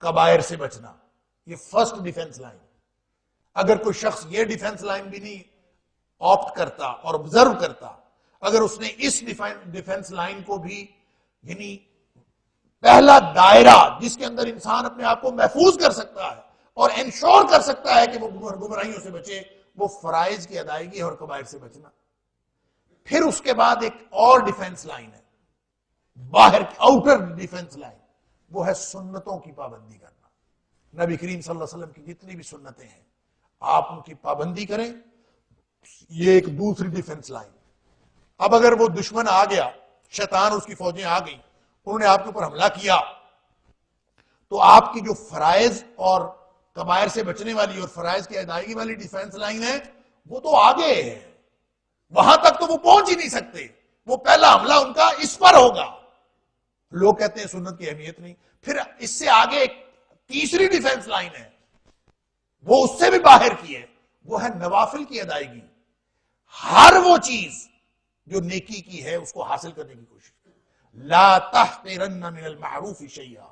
کبائر سے بچنا، یہ فرسٹ ڈیفنس لائن۔ اگر کوئی شخص یہ ڈیفنس لائن بھی نہیں آپٹ کرتا اور آبزرو کرتا، اگر اس نے اس ڈیفنس لائن کو بھی، یعنی پہلا دائرہ جس کے اندر انسان اپنے آپ کو محفوظ کر سکتا ہے اور انشور کر سکتا ہے کہ وہ گمراہیوں سے بچے، وہ فرائض کی ادائیگی اور کبائر سے بچنا۔ پھر اس کے بعد ایک اور ڈیفنس لائن ہے، باہر کی آؤٹر ڈیفنس لائن، وہ ہے سنتوں کی پابندی کرنا۔ نبی کریم صلی اللہ علیہ وسلم کی جتنی بھی سنتیں ہیں آپ ان کی پابندی کریں، یہ ایک دوسری ڈیفنس لائن۔ اب اگر وہ دشمن آ گیا، شیطان، اس کی فوجیں آ گئیں، انہوں نے آپ کے اوپر حملہ کیا، تو آپ کی جو فرائض اور کبائر سے بچنے والی اور فرائض کی ادائیگی والی ڈیفنس لائن ہے، وہ تو آگے ہے، وہاں تک تو وہ پہنچ ہی نہیں سکتے، وہ پہلا حملہ ان کا اس پر ہوگا۔ لوگ کہتے ہیں سنت کی اہمیت نہیں۔ پھر اس سے آگے ایک تیسری ڈیفنس لائن ہے، وہ اس سے بھی باہر کی ہے، وہ ہے نوافل کی ادائیگی۔ ہر وہ چیز جو نیکی کی ہے اس کو حاصل کرنے کی کوشش۔ لا تحقرن من المعروف شیئا،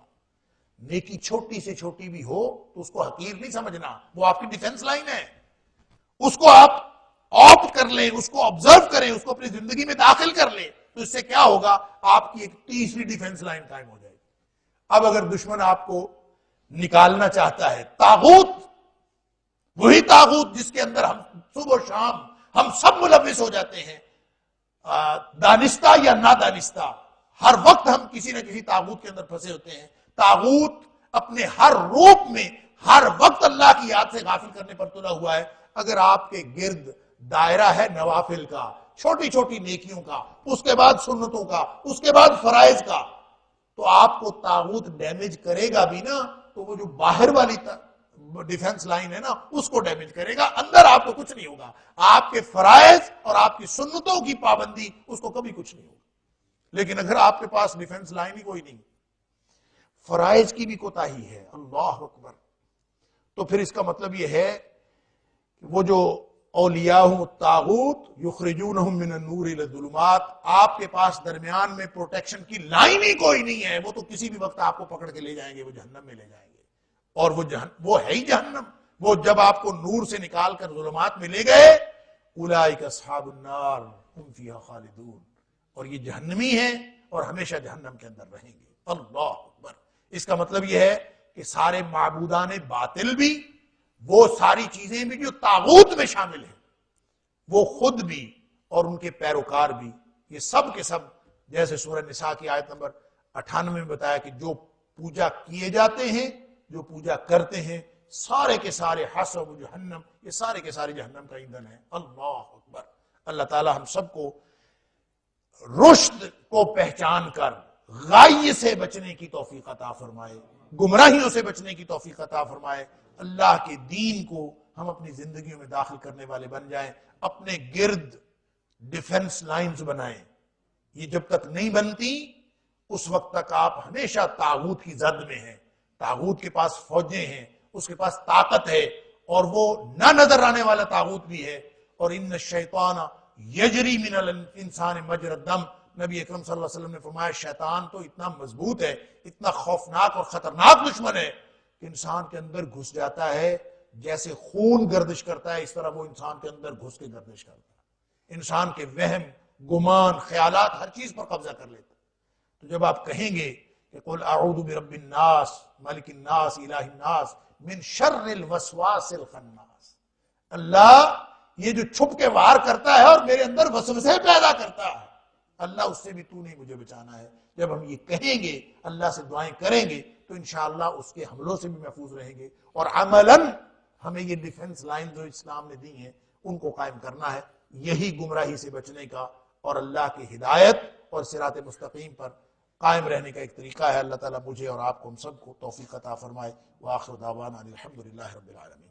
نیکی چھوٹی سے چھوٹی بھی ہو تو اس کو حقیر نہیں سمجھنا، وہ آپ کی ڈیفنس لائن ہے، اس کو آپ آپٹ کر لیں، اس کو آبزرو کریں، اس کو اپنی زندگی میں داخل کر لیں، تو اس سے کیا ہوگا؟ آپ کی ایک تیسری ڈیفنس لائن قائم ہو جائے گی۔ اب اگر دشمن آپ کو نکالنا چاہتا ہے، طاغوت، وہی طاغوت جس کے اندر ہم صبح و شام ہم سب ملوث ہو جاتے ہیں، دانستہ یا نادانستہ، ہر وقت ہم کسی نہ کسی طاغوت کے اندر پھنسے ہوتے ہیں۔ طاغوت اپنے ہر روپ میں ہر وقت اللہ کی یاد سے غافل کرنے پر تلا ہوا ہے۔ اگر آپ کے گرد دائرہ ہے نوافل کا، چھوٹی چھوٹی نیکیوں کا، اس کے بعد سنتوں کا، اس کے بعد فرائض کا، تو آپ کو طاغوت ڈیمیج کرے گا بھی نا، تو وہ جو باہر والی ڈیفنس لائن ہے نا، اس کو ڈیمیج کرے گا، اندر آپ کو کچھ نہیں ہوگا۔ آپ کے فرائض اور آپ کی سنتوں کی پابندی، اس کو کبھی کچھ نہیں ہوگا۔ لیکن اگر آپ کے پاس ڈیفنس لائن ہی کوئی نہیں، فرائض کی بھی کوتاہی ہے، اللہ اکبر، تو پھر اس کا مطلب یہ ہے کہ وہ جو اولیاءہم الطاغوت یخرجونہم من النور الی الظلمات، آپ کے پاس درمیان میں پروٹیکشن کی لائن ہی کوئی نہیں ہے، وہ تو کسی بھی وقت آپ کو پکڑ کے لے جائیں گے، وہ جہنم میں لے جائیں گے، اور وہ ہے ہی جہنم۔ وہ جب آپ کو نور سے نکال کر ظلمات میں لے گئے، اولئک اصحاب النار ہم فیہا خالدون، اور یہ جہنمی ہیں اور ہمیشہ جہنم کے اندر رہیں گے۔ اللہ اکبر۔ اس کا مطلب یہ ہے کہ سارے معبودان باطل بھی، وہ ساری چیزیں بھی جو طاغوت میں شامل ہیں، وہ خود بھی اور ان کے پیروکار بھی، یہ سب کے سب، جیسے سورہ نساء کی آیت نمبر 98 میں بتایا کہ جو پوجا کیے جاتے ہیں، جو پوجا کرتے ہیں، سارے کے سارے حسب جہنم، یہ سارے کے سارے جہنم کا ایندھن ہے۔ اللہ اکبر۔ اللہ تعالی ہم سب کو رشد کو پہچان کر غائی سے بچنے کی توفیق عطا فرمائے، گمراہیوں سے بچنے کی توفیق عطا فرمائے، اللہ کے دین کو ہم اپنی زندگیوں میں داخل کرنے والے بن جائیں، اپنے گرد ڈیفنس لائنز بنائیں۔ یہ جب تک نہیں بنتی اس وقت تک آپ ہمیشہ طاغوت کی زد میں ہیں، طاغوت کے پاس فوجیں ہیں، اس کے پاس طاقت ہے، اور وہ نہ نظر آنے والا طاغوت بھی ہے۔ اور ان الشیطان یجری من الانسان مجری الدم، نبی اکرم صلی اللہ علیہ وسلم نے فرمایا شیطان تو اتنا مضبوط ہے، اتنا خوفناک اور خطرناک دشمن ہے کہ انسان کے اندر گھس جاتا ہے، جیسے خون گردش کرتا ہے اس طرح وہ انسان کے اندر گھس کے گردش کرتا ہے، انسان کے وہم، گمان، خیالات، ہر چیز پر قبضہ کر لیتا ہے۔ تو جب آپ کہیں گے کہ قل اعوذ برب الناس ملک الناس الہ الناس من شر الوسواس الخناس، اللہ یہ جو چھپ کے وار کرتا ہے اور میرے اندر وسوسے پیدا کرتا ہے، اللہ اس سے بھی تو نہیں مجھے بچانا ہے۔ جب ہم یہ کہیں گے، اللہ سے دعائیں کریں گے، تو انشاءاللہ اس کے حملوں سے بھی محفوظ رہیں گے، اور عملاً ہمیں یہ ڈیفنس لائن جو اسلام نے دی ہیں ان کو قائم کرنا ہے۔ یہی گمراہی سے بچنے کا اور اللہ کی ہدایت اور صراط مستقیم پر قائم رہنے کا ایک طریقہ ہے۔ اللہ تعالیٰ مجھے اور آپ کو ہم سب کو توفیق عطا فرمائے۔ وآخر دعوانا الحمدللہ رب العالمین۔